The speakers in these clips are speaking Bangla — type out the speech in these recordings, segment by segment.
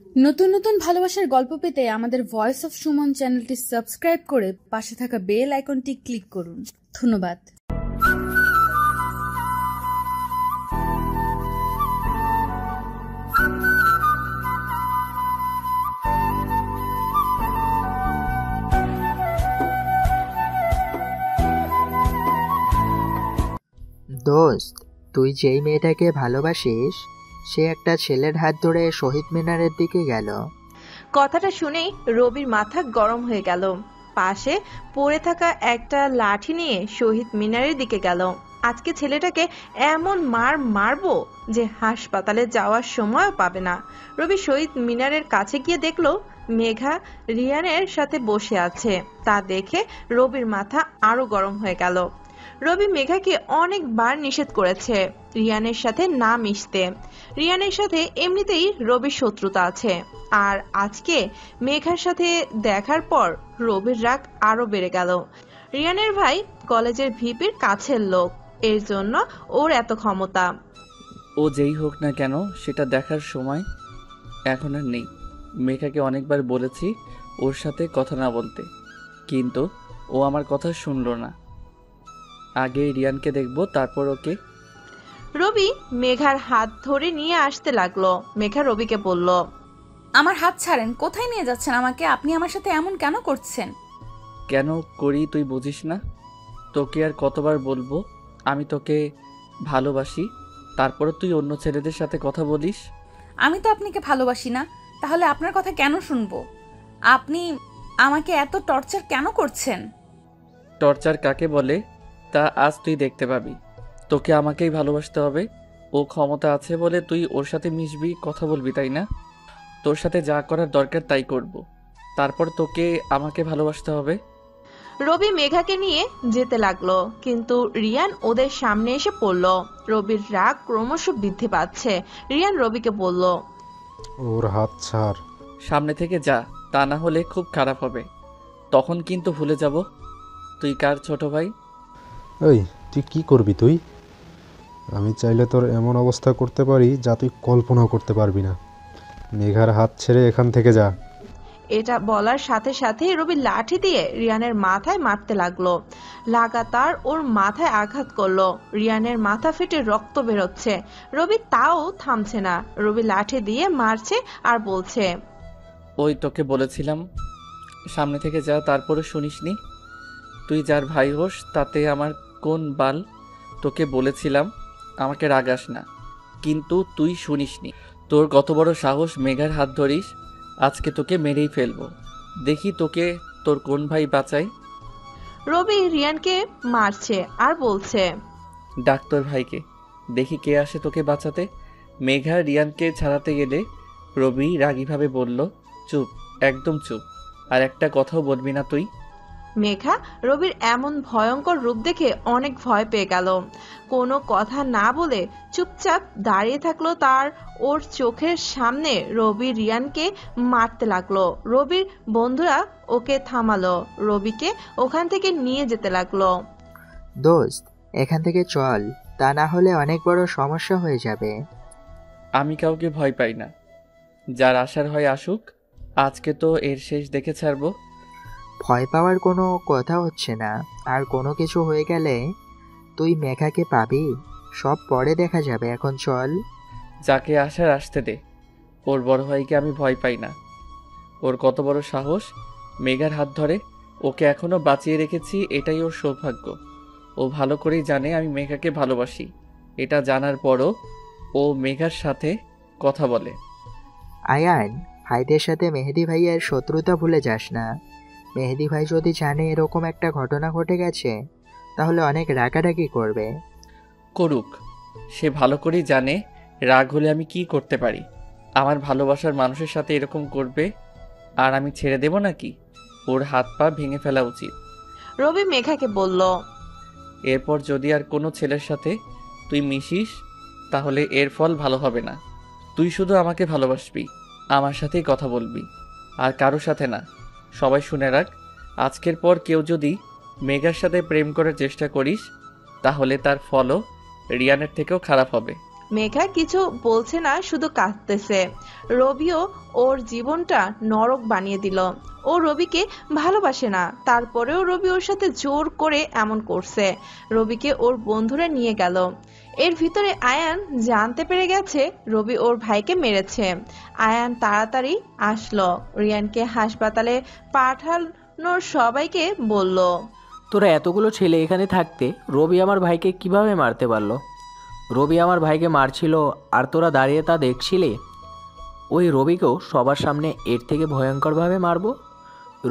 নতুন নতুন ভালোবাসার গল্প পেতে আমাদের ভয়েস অফ সুমন চ্যানেলটি সাবস্ক্রাইব করে পাশে থাকা বেল আইকনটি ক্লিক করুন। ধন্যবাদ। দোস্ত, তুই যেই মেয়েটাকে ভালোবাসিস সে একটা ছেলের হাত ধরে শহীদ মিনারের দিকে গেল। কথাটা শুনেই রবির মাথা গরম হয়ে গেল। পাশে পড়ে থাকা একটা লাঠি নিয়ে শহীদ মিনারের দিকে গেল। আজকে ছেলেটাকে এমন মারবো যে হাসপাতালে যাওয়ার সময়ও পাবে না। রবি শহীদ মিনারের কাছে গিয়ে দেখলো মেঘা রিয়ানের সাথে বসে আছে। তা দেখে রবির মাথা আরো গরম হয়ে গেল। রবি মেঘাকে অনেকবার নিষেধ করেছে রিয়ানের সাথে না মিশতে। রিয়ানের সাথে এমনিতেই রবির শত্রুতা আছে, আর আজকে মেঘার সাথে দেখার পর রবির রাগ আরো বেড়ে গেল। রিয়ানের ভাই কলেজের ভিপির কাছের লোক, এর জন্য ওর এত ক্ষমতা। ও যেই হোক না কেন সেটা দেখার সময় এখন আর নেই। মেঘাকে অনেকবার বলেছি ওর সাথে কথা না বলতে, কিন্তু ও আমার কথা শুনলো না। আগে রিয়ানকে দেখবো, তারপর ওকে। রবি মেঘার হাত ধরে নিয়ে আসতে লাগলো। মেঘা রবিকে বলল, আমার হাত ছাড়েন, কোথায় নিয়ে যাচ্ছেন আমাকে? আপনি আমার সাথে এমন কেন করছেন? কেন করি তুই বুঝিস না? তোকে আর কতবার বলবো আমি তোকে ভালোবাসি, তারপরও তুই অন্য ছেলেদের সাথে কথা বলিস। আমি তো আপনাকে ভালোবাসি না, তাহলে আপনার কথা কেন শুনবো? আপনি আমাকে এত টর্চার কেন করছেন? টর্চার কাকে বলে তা আজ তুই দেখতে পাবি। তোকে আমাকেই ভালোবাসতে হবে। ও ক্ষমতা আছে বলে তুই ওর সাথে মিশবি, কথা বলবি, তাই না? তোর সাথে যা করার দরকার তাই করব, তারপর তোকে আমাকে ভালোবাসতে হবে। রবি মেঘাকে নিয়ে যেতে লাগলো, কিন্তু রিয়ান ওদের সামনে এসে পড়ল। রবির রাগ ক্রমশ বৃদ্ধি পাচ্ছে। রিয়ান রবিকে বলল, ওর হাত ছাড়। সামনে থেকে যা, তা না হলে খুব খারাপ হবে। তখন কিন্তু ভুলে যাব তুই কার ছোট ভাই। এই, তুই কি করবি? আমি চাইলে তোর এমন অবস্থা করতে পারি যা তুই কল্পনাও করতে পারবি না। মেঘার হাত ছেড়ে এখান থেকে যা। এটা বলার সাথে সাথে রবি লাঠি দিয়ে রিয়ানের মাথায় মারতে লাগলো। লাগাতার ওর মাথায় আঘাত করলো। রিয়ানের মাথা ফেটে রক্ত বেরোচ্ছে। রবি তাও থামছে না। রবি লাঠি দিয়ে মারছে আর বলছে, ওই তোকে বলেছিলাম সামনে থেকে যা, তারপরে শুনিসনি? তুই যার ভাই হোস তাতে আমার কোন বাল? তোকে বলেছিলাম আমাকে রাগাস না, কিন্তু তুই শুনিসনি। তোর কত বড় সাহস মেঘার হাত ধরিস? আজকে তোকে মেরেই ফেলবো, দেখি তোকে তোর কোন ভাই বাঁচাই। রবি রিয়ানকে মারছে আর বলছে, ডাক্তার ভাইকে, দেখি কে আসে তোকে বাঁচাতে। মেঘা রিয়ানকে ছাড়াতে গেলে রবি রাগীভাবে বলল, চুপ, একদম চুপ, আর একটা কথাও বলবি না তুই। মেঘা রবির এমন ভয়ঙ্কর রূপ দেখে অনেক ভয় পেয়ে গেল। কোনো কথা না বলে চুপচাপ দাঁড়িয়ে থাকলো। তার ওর চোখের সামনে রবি রিয়ানকে মারতে লাগলো। রবির বন্ধুরা ওকে থামালো, রবিকে ওখান থেকে নিয়ে যেতে লাগলো। দোস্ত, এখান থেকে চল, তা না হলে অনেক বড় সমস্যা হয়ে যাবে। আমি কাউকে ভয় পাই না, যার আসার হয় আসুক। আজকে তো এর শেষ দেখে ছাড়বো। ভয় পাওয়ার কোনো কথা হচ্ছে না, আর কোনো কিছু হয়ে গেলে তুই মেঘাকে পাবি, সব পরে দেখা যাবে, এখন চল। যাকে আসার আসতে দে। ওর বড় ভাইকে আমি ভয় পাই না। ওর কত বড় সাহস মেঘার হাত ধরে। ওকে এখনো বাঁচিয়ে রেখেছি, এটাই ওর সৌভাগ্য। ও ভালো করেই জানে আমি মেঘাকে ভালোবাসি। এটা জানার পরও ও মেঘার সাথে কথা বলে। আয়ান, ভাইদের সাথে মেহেদি ভাইয়ের শত্রুতা ভুলে যাস না। মেহেদি ভাই যদি জানে এরকম একটা ঘটনা ঘটে গেছে, তাহলে অনেক রাগারাগি করবে। করুক, সে ভালো করেই জানে রাগ হলে আমি কি করতে পারি। আমার ভালোবাসার মানুষের সাথে এরকম করবে আর আমি ছেড়ে দেব নাকি? ওর হাত পা ভেঙে ফেলা উচিত। রবি মেঘাকে বলল, এরপর যদি আর কোনো ছেলের সাথে তুই মিশিস তাহলে এর ফল ভালো হবে না। তুই শুধু আমাকে ভালোবাসবি, আমার সাথেই কথা বলবি, আর কারোর সাথে না। সবাই শুনে রাখ, আজকের পর কেউ যদি মেঘার সাথে প্রেম করার চেষ্টা করিস তাহলে তার ফলও রিয়ানের থেকেও খারাপ হবে। মেঘা কিছু বলছে না, শুধু কাঁদতেছে। রবিও ওর জীবনটা নরক বানিয়ে দিল। ও রবিকে ভালোবাসে না, তারপরেও রবি ওর সাথে জোর করে এমন করছে। রবিকে ওর বন্ধুরা নিয়ে গেল। এর ভিতরে আয়ান জানতে পেরে গেছে রবি ওর ভাইকে মেরেছে। আয়ান তাড়াতাড়ি আসলো, রিয়ানকে হাসপাতালে পাঠানোর সবাইকে বলল। তোরা এতগুলো ছেলে এখানে থাকতে রবি আমার ভাইকে কিভাবে মারতে পারলো? রবি আমার ভাইকে মারছিল আর তোরা দাঁড়িয়ে তা দেখছিলে? ওই রবিকেও সবার সামনে এর থেকে ভয়ঙ্করভাবে মারবো।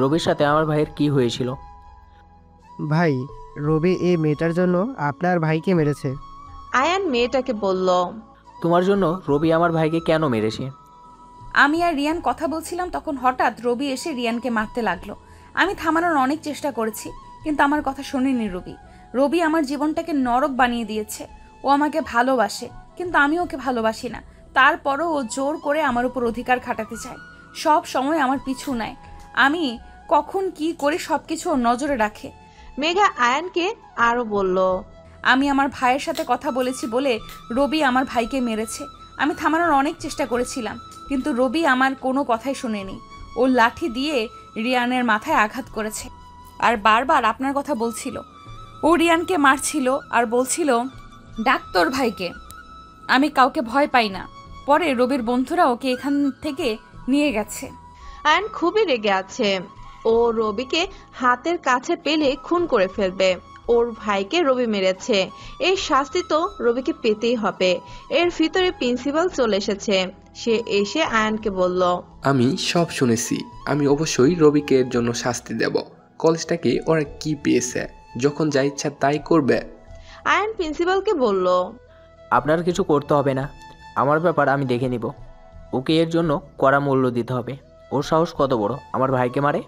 রবির সাথে আমার ভাইয়ের কি হয়েছিল? ভাই, রবি এই মেয়েটার জন্য আপনার ভাইকে মেরেছে। আয়ান মেয়েটাকে বলল। তোমার জন্য রবি আমার ভাইকে কেন মেরেছে? আমি আর রিয়ান কথা বলছিলাম, তখন হঠাৎ রবি এসে রিয়ানকে মারতে লাগলো। আমি থামানোর অনেক চেষ্টা করেছি, কিন্তু আমার কথা শোনেনি রবি। রবি আমার জীবনটাকে নরক বানিয়ে দিয়েছে। ও আমাকে ভালোবাসে, কিন্তু আমি ওকে ভালোবাসি না। তারপরও ও জোর করে আমার উপর অধিকার খাটাতে চায়, সব সময় আমার পিছু নেয়। আমি কখন কি করি সবকিছু ওর নজরে রাখে। মেঘা আয়ানকে আরো বলল। আমি আমার ভাইয়ের সাথে কথা বলেছি বলে রবি আমার ভাইকে মেরেছে। আমি থামানোর অনেক চেষ্টা করেছিলাম, কিন্তু রবি আমার কোনো কথাই শোনেনি। ও লাঠি দিয়ে রিয়ানের মাথায় আঘাত করেছে আর বারবার আপনার কথা বলছিল। ও রিয়ানকে মারছিল আর বলছিল, ডাক্তার ভাইকে। আমি কাউকে ভয় পাই না। পরে রবির বন্ধুরা ওকে এখান থেকে নিয়ে গেছে। আয়ান খুবই রেগে আছে। ও রবিকে হাতের কাছে পেলে খুন করে ফেলবে। ওর ভাইকে রবি মেরেছে, এই শাস্তি তো রবিকে পেতেই হবে। এর ভিতরে প্রিন্সিপাল চলে এসেছে। সে এসে আয়ানকে বলল। আমি সব শুনেছি, আমি অবশ্যই রবিকে এর জন্য শাস্তি দেব। কলেজটাকে ওরা কি পেয়েছে, যখন যা ইচ্ছা তাই করবে। আয়ান প্রিন্সিপালকে বলল। আপনার কিছু করতে হবে না, আমার ব্যাপার আমি দেখে নিব। ওকে এর জন্য কড়া মূল্য দিতে হবে। ওর সাহস কত বড় আমার ভাইকে মারে!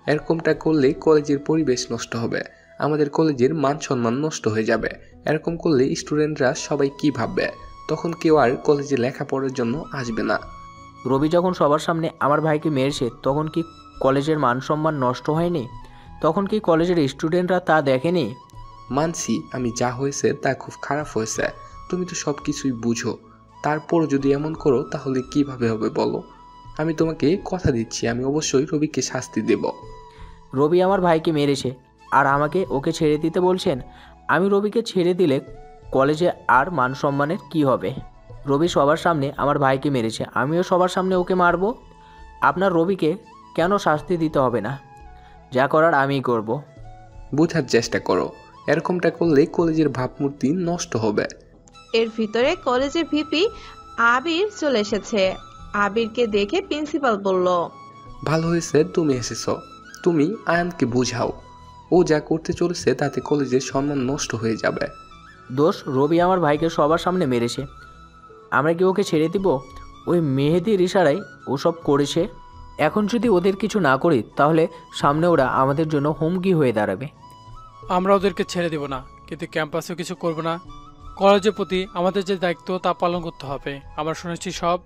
এরকমটা করলে কলেজের পরিবেশ নষ্ট হবে, আমাদের কলেজের মান সম্মান নষ্ট হয়ে যাবে। এরকম করলে স্টুডেন্টরা সবাই কি ভাববে? তখন কেউ আর কলেজে লেখাপড়ার জন্য আসবে না। রবি যখন সবার সামনে আমার ভাইকে মেরেছে, তখন কি কলেজের মান সম্মান নষ্ট হয়নি? তখন কি কলেজের স্টুডেন্টরা তা দেখেনি? মানছি আমি যা হয়েছে তা খুব খারাপ হয়েছে, তুমি তো সব কিছুই বুঝো। তারপরও যদি এমন করো তাহলে কিভাবে হবে বলো? আমি তোমাকে কথা দিচ্ছি, আমি অবশ্যই রবিকে শাস্তি দেব। রবি আমার ভাইকে মেরেছে আর আমাকে ওকে ছেড়ে দিতে বলছেন? আমি রবিকে ছেড়ে দিলে কলেজে আর মান সম্মানের কি হবে? রবি সবার সামনে আমার ভাইকে মেরেছে, আমিও সবার সামনে ওকে মারবো। আপনার রবিকে কেন শাস্তি দিতে হবে না? যা করার আমিই করব। বোঝার চেষ্টা করো, এরকমটা করলে কলেজের ভাবমূর্তি নষ্ট হবে। এর ভিতরে কলেজের ভিপি আবির চলে এসেছে। আবিরকে দেখে প্রিন্সিপাল বলল। ভালো হয়েছে তুমি এসেছো, তুমি আয়ানকে বুঝাও। ও যা করতে চলেছে তাতে কলেজের সম্মান নষ্ট হয়ে যাবে। দোষ রবি আমার ভাইকে সবার সামনে মেরেছে, আমরা কি ওকে ছেড়ে দিব? ওই মেহেদির ইশারায় ওসব করেছে। এখন যদি ওদের কিছু না করি তাহলে সামনে ওরা আমাদের জন্য হুমকি হয়ে দাঁড়াবে। আমরা ওদেরকে ছেড়ে দেব না, কিন্তু ক্যাম্পাসেও কিছু করব না। কলেজের প্রতি আমাদের যে দায়িত্ব তা পালন করতে হবে। আমরা শুনেছি সব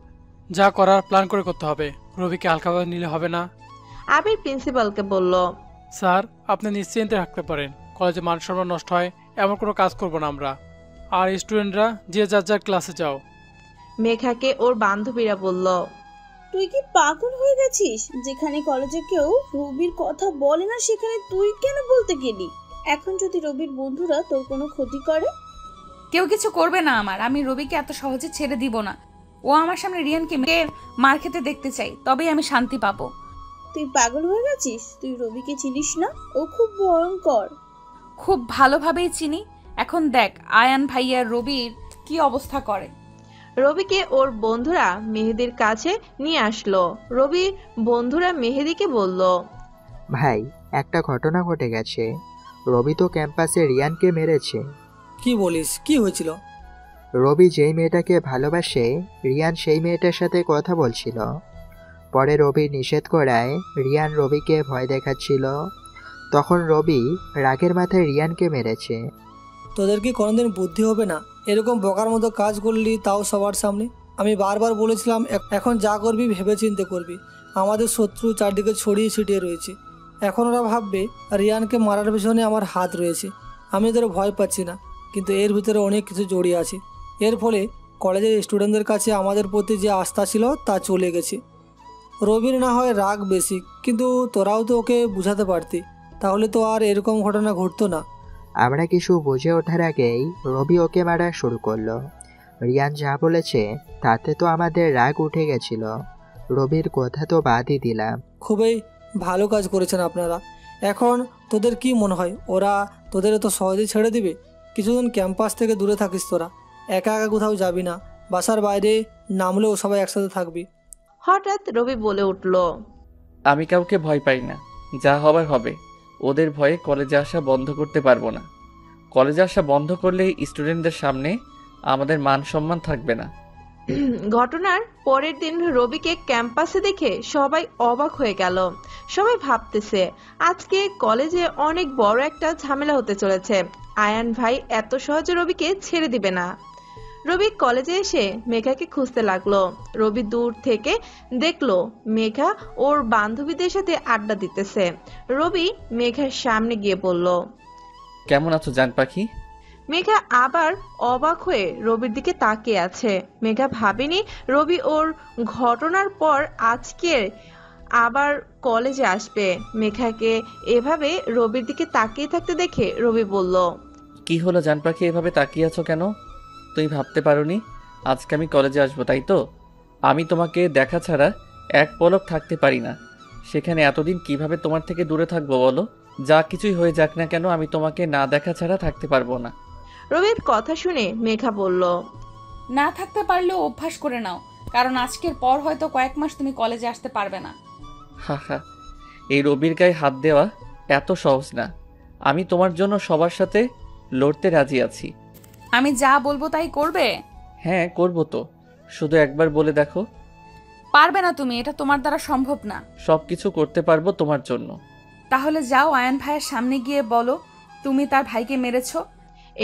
যা করার প্ল্যান করে করতে হবে, রবিকে হালকাভাবে নিলে হবে না। আবির প্রিন্সিপালকে বলল। স্যার, আপনি নিশ্চিন্তে থাকতে পারেন, কলেজে মান সম্মান নষ্ট হয় এমন কোনো কাজ করব না আমরা। আর স্টুডেন্টরা যে যার যার ক্লাসে যাও। মেঘাকে ওর বান্ধবীরা বলল। তুই কি পাগল হয়ে গেছিস? যেখানে কলেজে কেউ রবির কথা বলে না সেখানে তুই কেন বলতে গেলি? এখন যদি রবির বন্ধুরা তোর কোনো ক্ষতি করে? কেউ কিছু করবে না আমার। আমি রবিকে এত সহজে ছেড়ে দিব না। ও আমার সামনে রিয়ানকে মার খেতে দেখতে চাই, তবেই আমি শান্তি পাবো। তুই পাগল হয়ে গেছিস? তুই রবিকে চিনিস না? ও খুব ভয়ঙ্কর। খুব ভালোভাবেই চিনি। এখন দেখ আয়ান ভাইয়া রবির কি অবস্থা করে। রবিকে ওর বন্ধুরা মেহেদির কাছে নিয়ে আসলো। রবির বন্ধুরা মেহেদিকে বলল। ভাই, একটা ঘটনা ঘটে গেছে। রবি তো ক্যাম্পাসে রিয়ানকে মেরেছে। কি বলিস? কি হয়েছিল? রবি যেই মেয়েটাকে ভালোবাসে, রিয়ান সেই মেয়েটার সাথে কথা বলছিল। পরে রবি নিষেধ করায় রিয়ান রবিকে ভয় দেখাচ্ছিল। তখন রবি রাগের মাথায় রিয়ানকে মেরেছে। তোদের কি কোনোদিন বুদ্ধি হবে না? এরকম বোকার মতো কাজ করলি, তাও সবার সামনে। আমি বারবার বলেছিলাম এখন যা করবি ভেবে চিন্তে করবি। আমাদের শত্রু চারদিকে ছড়িয়ে ছিটিয়ে রয়েছে। এখন ওরা ভাববে রিয়ানকে মারার পেছনে আমার হাত রয়েছে। আমি ওদের ভয় পাচ্ছি না, কিন্তু এর ভিতরে অনেক কিছু জড়িয়ে আছে। এর ফলে কলেজের স্টুডেন্টদের কাছে আমাদের প্রতি যে আস্থা ছিল তা চলে গেছে। রবির না হয় রাগ বেশি, কিন্তু তোরাও তো ওকে বুঝাতে পারতি, তাহলে তো আর এরকম ঘটনা ঘটতো না। আমরা কিছু বুঝে ওঠার আগেই রবি ওকে মারা শুরু করলো। রিয়ান যা বলেছে তাতে তো আমাদের রাগ উঠে গেছিল। রবির কথা তো বাদই দিলাম। খুবই ভালো কাজ করেছেন আপনারা। এখন তোদের কি মনে হয় ওরা তোদের তো সহজেই ছেড়ে দিবে? কিছুদিন ক্যাম্পাস থেকে দূরে থাকিস তোরা, একা একা কোথাও যাবি না, বাসার বাইরে নামলেও সবাই একসাথে থাকবি। হঠাৎ রবি বলে উঠল, আমি কাউকে ভয় পাই না, যা হবার হবে। ওদের ভয়ে কলেজে আসা বন্ধ করতে পারবো না। কলেজে আসা বন্ধ করলে স্টুডেন্টদের সামনে আমাদের মান সম্মান থাকবে না। ঘটনার পরের দিন রবিকে ক্যাম্পাসে দেখে সবাই অবাক হয়ে গেল। সবাই ভাবতেছে আজকে কলেজে অনেক বড় একটা ঝামেলা হতে চলেছে। আয়ান ভাই এত সহজে রবিকে ছেড়ে দিবে না। রবি কলেজে এসে মেঘাকে খুঁজতে লাগলো। রবি দূর থেকে দেখলো মেঘা ওর বান্ধবীদের সাথে আড্ডা দিতেছে। রবি মেঘার সামনে গিয়ে বলল, কেমন আছো জান পাখি? মেঘা আবার অবাক হয়ে রবির দিকে তাকিয়ে আছে। মেঘা ভাবেনি রবি ওর ঘটনার পর আজকে আবার কলেজে আসবে। মেঘাকে এভাবে রবির দিকে তাকিয়ে থাকতে দেখে রবি বলল, কি হলো জান পাখি, এভাবে তাকিয়ে আছো কেন? তুই ভাবতে পারোনি আজকে আমি কলেজে আসবো, তাই তো? আমি তোমাকে দেখা ছাড়া এক পলক থাকতে পারি না। সেখানে এতদিন কিভাবে তোমার থেকে দূরে থাকবো বলো? যা কিছুই হয়ে যাক না কেন, আমি তোমাকে না দেখা ছাড়া থাকতে পারবো না। রবির কথা শুনে মেঘা বলল, না থাকতে পারলেও অভ্যাস করে নাও, কারণ আজকের পর হয়তো কয়েক মাস তুমি কলেজে আসতে পারবে না। হা হা, এই রবির গায়ে হাত দেওয়া এত সহজ না। আমি তোমার জন্য সবার সাথে লড়তে রাজি আছি। আমি যা বলবো তাই করবে? হ্যাঁ করবো তো, শুধু একবার বলে দেখো। পারবে না তুমি, এটা তোমার দ্বারা সম্ভব না। সব কিছু করতে পারবো তোমার জন্য। তাহলে যাও আয়ান ভাইয়ের সামনে গিয়ে বলো তুমি তার ভাইকে মেরেছো।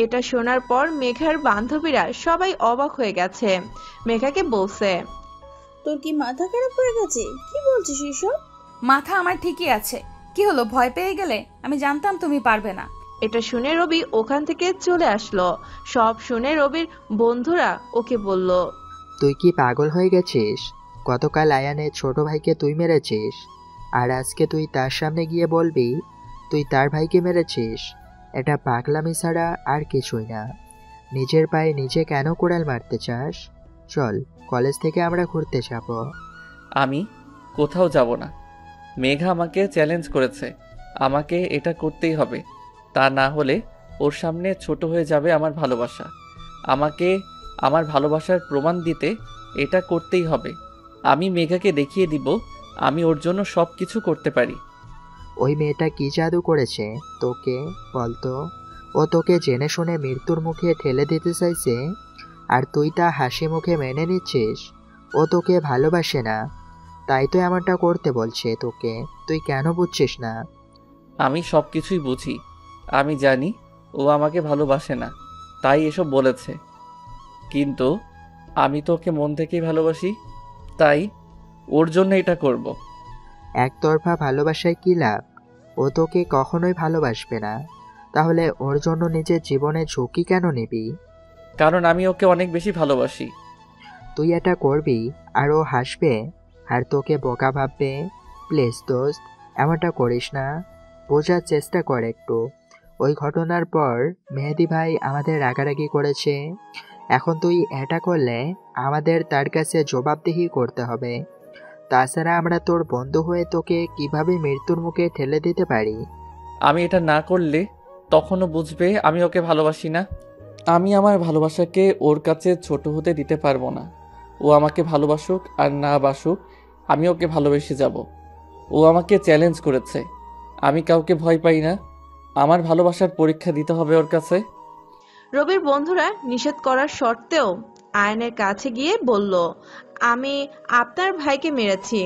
এটা শোনার পর মেঘার বান্ধবীরা সবাই অবাক হয়ে গেছে। মেঘাকে বলছে, তোর কি মাথা খারাপ হয়ে গেছে? কি বলছিস এসব? মাথা আমার ঠিকই আছে। কি হলো, ভয় পেয়ে গেলে? আমি জানতাম তুমি পারবে না। এটা শুনে রবি ওখান থেকে চলে আসলো। সব শুনে রবির বন্ধুরা ওকে বলল, তুই কি পাগল হয়ে গেছিস? গতকাল আয়ানের ছোট ভাইকে তুই মেরেছিস, আর আজকে তুই তার সামনে গিয়ে বলবি তুই তার ভাইকে মেরেছিস? এটা পাগলামি ছাড়া আর কিছুই না। নিজের পায়ে নিজে কেন কোড়াল মারতে চাস? চল, কলেজ থেকে আমরা ঘুরতে যাব। আমি কোথাও যাব না। মেঘা আমাকে চ্যালেঞ্জ করেছে, আমাকে এটা করতেই হবে। তা না হলে ওর সামনে ছোট হয়ে যাবে আমার ভালোবাসা। আমাকে আমার ভালোবাসার প্রমাণ দিতে এটা করতেই হবে। আমি মেঘাকে দেখিয়ে দিব আমি ওর জন্য সব কিছু করতে পারি। ওই মেয়েটা কি জাদু করেছে তোকে বলতো? ও তোকে জেনে শুনে মৃত্যুর মুখে ঠেলে দিতে চাইছে, আর তুই তা হাসি মুখে মেনে নিচ্ছিস। ও তোকে ভালোবাসে না, তাই তো এমনটা করতে বলছে তোকে। তুই কেন বুঝছিস না? আমি সব কিছুই বুঝি। আমি জানি ও আমাকে ভালোবাসে না, তাই এসব বলেছে। কিন্তু আমি তো ওকে মন থেকেই ভালোবাসি, তাই ওর জন্য এটা করব। একতরফা ভালোবাসায় কি লাভ? ও তোকে কখনোই ভালোবাসবে না। তাহলে ওর জন্য নিজের জীবনে ঝুঁকি কেন নিবি? কারণ আমি ওকে অনেক বেশি ভালোবাসি। তুই এটা করবি আর ও হাসবে আর তোকে বোকা ভাববে। প্লিজ দোস্ত, এমনটা করিস না। বোঝার চেষ্টা কর একটু। ওই ঘটনার পর মেহেদি ভাই আমাদের রাগারাগি করেছে। এখন তুই এটা করলে আমাদের তার কাছে জবাবদিহি করতে হবে। তাছাড়া আমরা তোর বন্ধু হয়ে তোকে কিভাবে মৃত্যুর মুখে ঠেলে দিতে পারি? আমি এটা না করলে তখনও বুঝবে আমি ওকে ভালোবাসি না। আমি আমার ভালোবাসাকে ওর কাছে ছোট হতে দিতে পারবো না। ও আমাকে ভালোবাসুক আর না বাসুক, আমি ওকে ভালোবেসে যাব। ও আমাকে চ্যালেঞ্জ করেছে, আমি কাউকে ভয় পাই না। আমার ভালোবাসার পরীক্ষা দিতে হবে ওর কাছে। রবির বন্ধুরা নিষেধ করার সত্ত্বেও আয়নের কাছে গিয়ে বলল, আমি আপনার ভাইকে মেরেছি।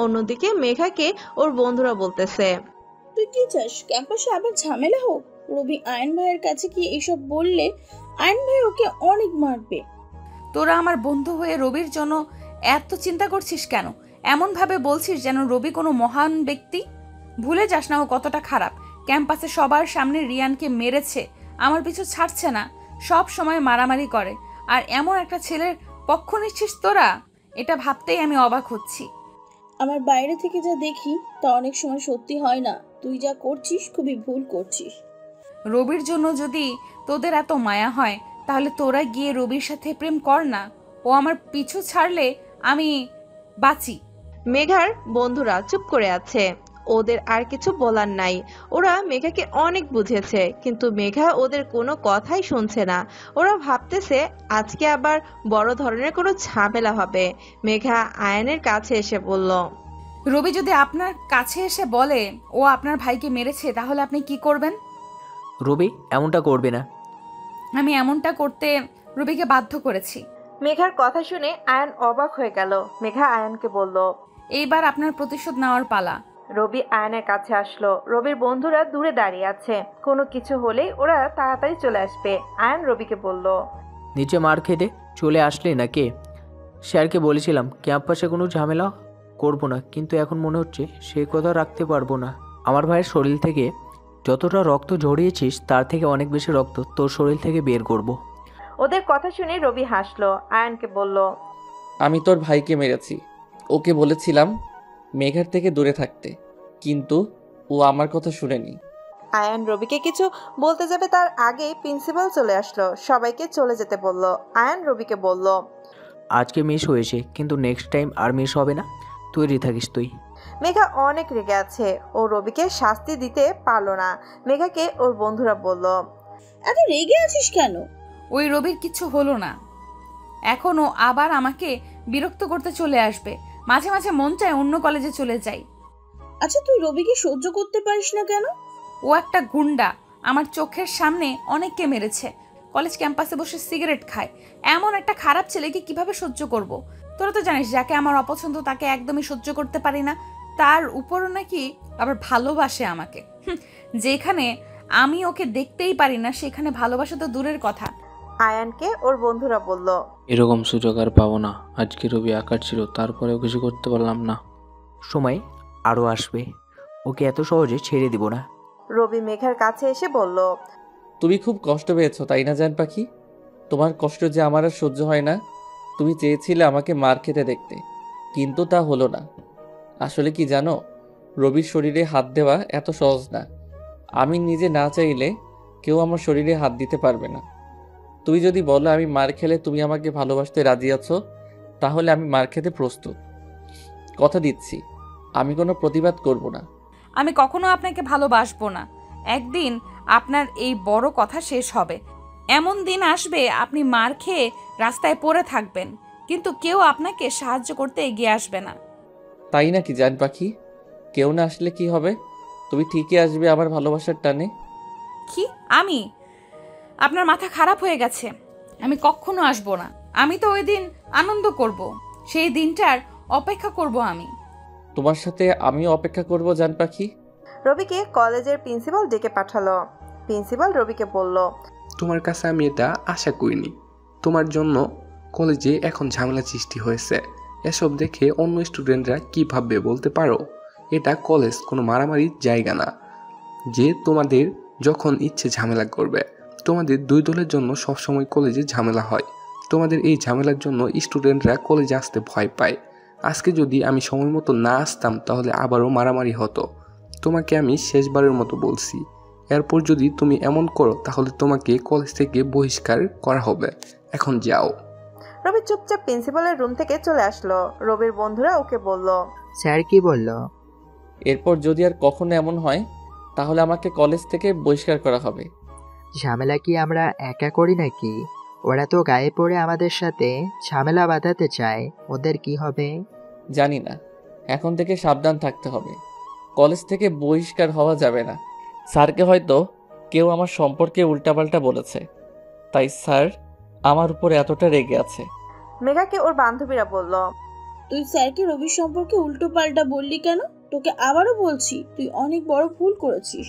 অন্যদিকে মেঘাকে ওর বন্ধুরা বলতেছে, তুই কি চাস ক্যাম্পাসে আবার ঝামেলা হোক? রবি আয়ন ভাইয়ের কাছে কি এসব বললে আয়ন ভাই ওকে অনেক মারবে। তোরা আমার বন্ধু হয়ে রবির জন্য এত চিন্তা করছিস কেন? এমনভাবে বলছিস যেন রবি কোনো মহান ব্যক্তি। ভুলে যাস না ও কতটা খারাপ। ক্যাম্পাসে সবার সামনে রিয়ানকে মেরেছে, আমার পিছু ছাড়ছে না, সব সময় মারামারি করে। আর এমন একটা ছেলের পক্ষ নিচ্ছিস তোরা? এটা ভাবতেই আমি অবাক হচ্ছি। আমার বাইরে থেকে যা দেখি তা অনেক সময় সত্যি হয় না। তুই যা করছিস খুবই ভুল করছিস। রবির জন্য যদি তোদের এত মায়া হয় তাহলে তোরা গিয়ে রবির সাথে প্রেম কর না। ও আমার পিছু ছাড়লে আমি বাঁচি। মেঘার বন্ধুরা চুপ করে আছে, ওদের আর কিছু বলার নাই। ওরা মেঘাকে অনেক বুঝেছে, কিন্তু মেঘা ওদের কোনো কথাই শুনছে না। ওরা ভাবতেছে আজকে আবার বড় ধরনের কোনো ঝামেলা হবে। মেঘা আয়ানের কাছে এসে বলল, রবি যদি আপনার কাছে এসে বলে ও আপনার ভাইকে মেরেছে তাহলে আপনি কি করবেন? রবি এমনটা করবে না। আমি এমনটা করতে রবিকে বাধ্য করেছি। মেঘার কথা শুনে আয়ান অবাক হয়ে গেল। মেঘা আয়ানকে বলল, এইবার আপনার প্রতিশোধ নেওয়ার পালা। রবি আয়ানের কাছে আসলো। রবির বন্ধুরা দূরে দাঁড়িয়ে আছে, কোনো কিছু হলেই ওরা তাড়াতাড়ি চলে আসবে। আয়ান রবিকে বলল, নিচে মার খেতে চলে আসলে না কে? স্যারকে বলেছিলাম ক্যাম্পাসে কোনো ঝামেলা করব না, কিন্তু এখন মনে হচ্ছে সে কথা রাখতে পারবো না। আমার ভাইয়ের শরীর থেকে যতটা রক্ত ঝরিয়েছিস তার থেকে অনেক বেশি রক্ত তোর শরীর থেকে বের করব। ওদের কথা শুনে রবি হাসলো। আয়ানকে বলল, আমি তোর ভাইকে মেরেছি। ওকে বলেছিলাম মেঘার থেকে দূরে থাকতে, কিন্তু ও আমার কথা শুনেনি। আয়ান রবিকে কিছু বলতে যাবে তার আগেই প্রিন্সিপাল চলে আসলো। সবাইকে চলে যেতে বলল। আয়ান রবিকে বলল, আজকে মিস হয়েছে, কিন্তু নেক্সট টাইম আর মিস হবে না। তৈরি থাকিস তুই। মেঘা অনেক রেগে আছে, ও রবিকে শাস্তি দিতে পারলো না। মেঘাকে ওর বন্ধুরা বলল, এত রেগে আছিস কেন? ওই রবির কিছু হলো না, এখন ও আবার আমাকে বিরক্ত করতে চলে আসবে। মাঝে মাঝে মন চায় অন্য কলেজে চলে যাই। আচ্ছা তুই রবিকে সহ্য করতে পারিস না কেন? ও একটা গুন্ডা, আমার চোখের সামনে অনেককে মেরেছে, কলেজ ক্যাম্পাসে বসে সিগারেট খায়। এমন একটা খারাপ ছেলেকে কিভাবে সহ্য করব? তোরা তো জানিস যাকে আমার অপছন্দ তাকে একদমই সহ্য করতে পারি না। তার উপরও নাকি আবার ভালোবাসে আমাকে। যেখানে আমি ওকে দেখতেই পারি না সেখানে ভালোবাসা তো দূরের কথা। আয়ানকে ওর বন্ধুরা বলল, এরকম সুযোগ আর পাবো না। আজকে রবি আকার ছিল, তারপরেও কিছু করতে পারলাম না। সময় আরও আসবে, ওকে এত সহজে ছেড়ে দিব না। রবি মেঘার কাছে এসে বলল, তুমি খুব কষ্ট পেয়েছো তাই না জান পাখি? তোমার কষ্ট যে আমার আর সহ্য হয় না। তুমি চেয়েছিলে আমাকে মার খেতে দেখতে, কিন্তু তা হলো না। আসলে কি জানো, রবির শরীরে হাত দেওয়া এত সহজ না। আমি নিজে না চাইলে কেউ আমার শরীরে হাত দিতে পারবে না। তুমি যদি বলো আমি মার খেলে তুমি আমাকে ভালোবাসতে রাজি আছো, তাহলে আমি মার খেতে প্রস্তুত। কথা দিচ্ছি আমি কোনো প্রতিবাদ করব না। আমি কখনো আপনাকে ভালোবাসবো না। একদিন আপনার এই বড় কথা শেষ হবে। এমন দিন আসবে আপনি মার খেয়ে রাস্তায় পড়ে থাকবেন, কিন্তু কেউ আপনাকে সাহায্য করতে এগিয়ে আসবে না। তাই নাকি জান পাখি? কেউ না আসলে কি হবে? তুমি ঠিকই আসবে আমার ভালোবাসার টানে। কি? আমি? আপনার মাথা খারাপ হয়ে গেছে। আমি কখনো আসবো না। আমি তো ওই দিন আনন্দ করব, সেই দিনটার অপেক্ষা করব আমি। তোমার সাথে আমিও অপেক্ষা করব জান পাখি। রবিকে কলেজের প্রিন্সিপাল ডেকে পাঠালো। প্রিন্সিপাল রবিকে বলল, তোমার কাছে আমি এটা আশা করিনি। তোমার জন্য কলেজে এখন ঝামেলা সৃষ্টি হয়েছে। এসব দেখে অন্য স্টুডেন্টরা কী ভাববে বলতে পারো? এটা কলেজ কোনো মারামারির জায়গা না যে তোমাদের যখন ইচ্ছে ঝামেলা করবে। তোমাদের দুই দলের জন্য সবসময় কলেজে ঝামেলা হয়। তোমাদের এই ঝামেলার জন্য স্টুডেন্টরা কলেজে আসতে ভয় পায়। আজকে যদি আমি সময় মতো না আসতাম তাহলে আবারও মারামারি হতো। তোমাকে আমি শেষবারের মতো বলছি, এরপর যদি তুমি এমন করো তাহলে তোমাকে কলেজ থেকে বহিষ্কার করা হবে। এখন যাও। রবি চুপচাপ প্রিন্সিপালের রুম থেকে চলে আসলো। রবির বন্ধুরা ওকে বলল, স্যার কি বলল? এরপর যদি আর কখনো এমন হয় তাহলে আমাকে কলেজ থেকে বহিষ্কার করা হবে। ঝামেলা কি আমরা একা করি নাকি? ওরা তো গায়ে পড়ে আমাদের সাথে ঝামেলা বাঁধাতে চায়। ওদের কি হবে? জানি না, এখন থেকে সাবধান থাকতে হবে। কলেজ থেকে বহিষ্কার হওয়া যাবে না। স্যারকে হয়তো কেউ আমার সম্পর্কে উল্টাপাল্টা বলেছে, তাই স্যার আমার উপর এতটা রেগে আছে। মেঘাকে ওর বান্ধবীরা বলল, তুই স্যারকে রবির সম্পর্কে উল্টো পাল্টা বললি কেন? তোকে আবারও বলছি তুই অনেক বড় ভুল করেছিস।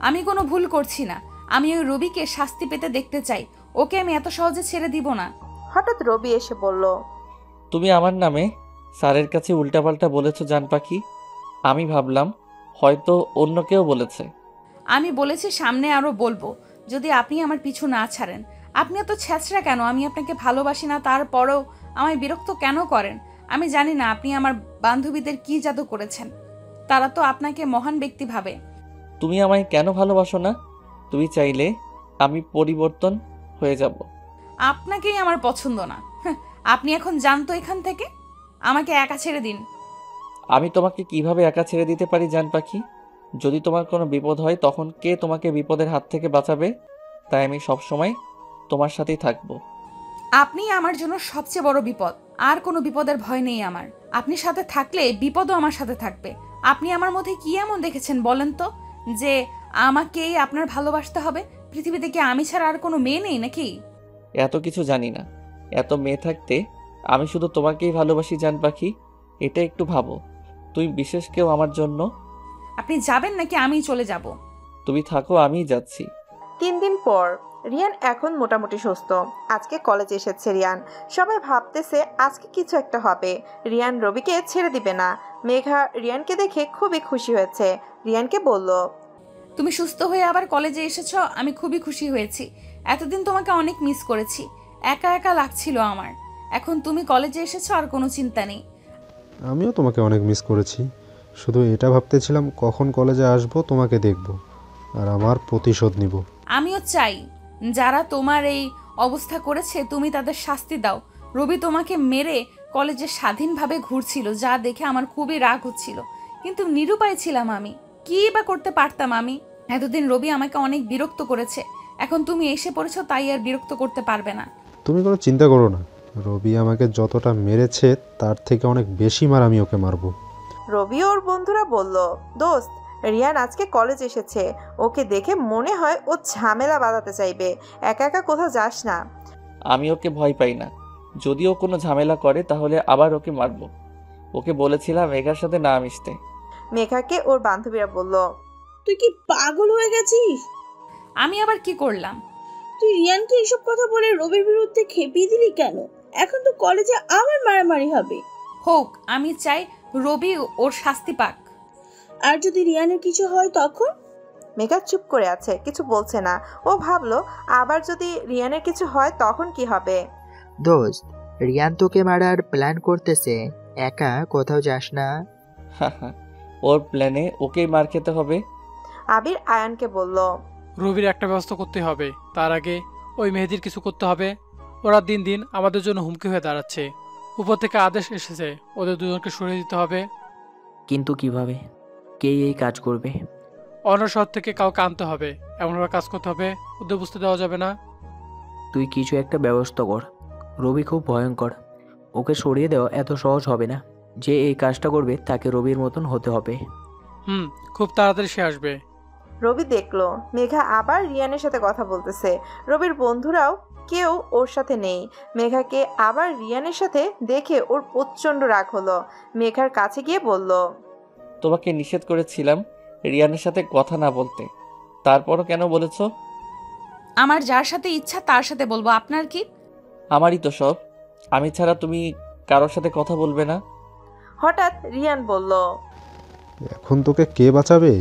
আমি কোনো ভুল করছি না। আমি ওই রবিকে শাস্তি পেতে দেখতে চাই। ওকে আমি এত সহজে ছেড়ে দিব না। হঠাৎ রবি এসে বলল, তুমি আমার নামে স্যারের কাছে উল্টাপাল্টা বলেছো জান পাখি। আমি ভাবলাম হয়তো অন্য কেউ বলেছে। আমি বলেছি সামনে আরও বলবো, যদি আপনি আমার পিছু না ছাড়েন। আপনি এত ছ্যাঁচড়া কেন? আমি আপনাকে ভালোবাসি না, তারপরেও আমায় বিরক্ত কেন করেন? আমি জানি না আপনি আমার বান্ধবীদের কি জাদু করেছেন। তারা তো আপনাকে মহান ব্যক্তি ভাবে। তুমি আমায় কেন ভালোবাসো না? তুমি চাইলে আমি পরিবর্তন হয়ে যাব। আপনাকেই আমার পছন্দ না। আপনি এখন জানতো এখান থেকে, আমাকে একা ছেড়ে দিন। আমি তোমাকে কিভাবে একা ছেড়ে দিতে পারি জান পাখি? যদি তোমার কোনো বিপদ হয় তখন কে তোমাকে বিপদের হাত থেকে বাঁচাবে? তাই আমি সবসময় তোমার সাথেই থাকবো। আপনি আমার জন্য সবচেয়ে বড় বিপদ। আর কোনো বিপদের ভয় নেই আমার। আপনি সাথে থাকলে বিপদও আমার সাথে থাকবে। আপনি আমার মধ্যে কি এমন দেখেছেন বলেন তো, যে আমাকেই আপনার ভালোবাসতে হবে? পৃথিবীতে কি আমি ছাড়া আর কোনো মেয়ে নেই নাকি? এত কিছু জানি না। এত মেয়ে থাকতে আমি শুধু তোমাকেই ভালোবাসি জান পাখি, এটা একটু ভাবো। তুমি বিশেষ কেউ আমার জন্য। আপনি যাবেন নাকি আমি চলে যাব? তুমি থাকো, আমিই যাচ্ছি। 3 দিন পর রিয়ান এখন মোটামুটি সুস্থ। আজকে কলেজে এসেছে রিয়ান। সবাই ভাবতেছে আজকে কিছু একটা হবে। রিয়ান রবিকে ছেড়ে দিবে না। মেঘা রিয়ানকে দেখে খুবই খুশি হয়েছে। রিয়ানকে বলল, তুমি সুস্থ হয়ে আবার কলেজে এসেছো, আমি খুবই খুশি হয়েছি। এতদিন তোমাকে অনেক মিস করেছি, একা একা লাগছিল আমার। এখন তুমি কলেজে এসেছো আর কোনো চিন্তা নেই। আমিও তোমাকে অনেক মিস করেছি। শুধু এটা ভাবতেছিলাম কখন কলেজে আসবো, তোমাকে দেখব আর আমার প্রতিশোধ নিব। আমিও চাই যারা তোমার এই অবস্থা করেছে তুমি তাদের শাস্তি দাও। রবি তোমাকে মেরে কলেজে স্বাধীনভাবে ঘুরছিল, যা দেখে আমার খুবই রাগ হচ্ছিল, কিন্তু নিরুপায় ছিলাম আমি। কি বা করতে পারতাম আমি? এতদিন রবি আমাকে অনেক বিরক্ত করেছে, এখন তুমি এসে পড়েছো, তাই আর বিরক্ত করতে পারবে না। তুমি কোনো চিন্তা করো না, রবি আমাকে যতটা মেরেছে তার থেকে অনেক বেশি মার আমি ওকে মারবো। রবি ওর বন্ধুরা বলল, দোস্ত রিয়ান আজকে কলেজ এসেছে, ওকে দেখে মনে হয় ও ঝামেলা বাঁধাতে চাইবে। একা একা কোথাও যাস না। আমি ওকে ভয় পাই না। যদি ও কোনো ঝামেলা করে তাহলে আবার ওকে মারবো। ওকে বলেছিলাম মেঘার সাথে না মিশতে। মেঘাকে ওর বান্ধবীরা বলল, তুই কি পাগল হয়ে গেছিস? আমি আবার কি করলাম? তুই রিয়ানকে এসব কথা বলে রবির বিরুদ্ধে খেপিয়ে দিলি কেন? এখন তো কলেজে আবার মারামারি হবে। হোক, আমি চাই রবি ওর শাস্তি পাক। আর যদি রিয়ানের কিছু হয় তখন? মেঘা চুপ করে আছে, কিছু বলছে না। ও ভাবলো আবার যদি রিয়ানের কিছু হয় তখন কি হবে। দোস্ত, রিয়ান তোকে মারার প্ল্যান করতেছে, একা কোথাও যাস না। ওর প্ল্যানে ওকেই মার খেতে হবে। আবির আয়ানকে বলল, রবির একটা ব্যবস্থা করতে হবে। তার আগে ওই মেহেদির কিছু করতে হবে। ওরা দিন দিন আমাদের জন্য হুমকি হয়ে দাঁড়াচ্ছে। উপর থেকে আদেশ এসেছে ওদের দুজনকে সরিয়ে দিতে হবে। কিন্তু কিভাবে? কে এই কাজ করবে? অন্য শহর থেকে কাউকে আনতে হবে, এমনভাবে কাজ করতে হবে ওদের বুঝতে দেওয়া যাবে না। তুই কিছু একটা ব্যবস্থা কর। রবি খুব ভয়ঙ্কর, ওকে সরিয়ে দেওয়া এত সহজ হবে না। যে এই কাজটা করবে তাকে রবির মতন হতে হবে। খুব তাড়াতাড়ি সে আসবে। রবি দেখলো মেঘা আবার রিয়ানের সাথে কথা বলতেছে। রবির বন্ধুরাও কেউ ওর সাথে নেই। মেঘাকে আবার রিয়ানের সাথে দেখে ওর প্রচণ্ড রাগ হলো। মেঘার কাছে গিয়ে বলল, তোমাকে নিষেধ করেছিলাম রিয়ানের সাথে কথা না বলতে, তারপরও কেন বলেছো? আমার যার সাথে ইচ্ছা তার সাথে বলবো, আপনার কি? আমারই তো সব। আমি ছাড়া তুমি কারোর সাথে কথা বলবে না? হঠাৎ রিয়ান বলল, এখন তোকে কে বাঁচাবে?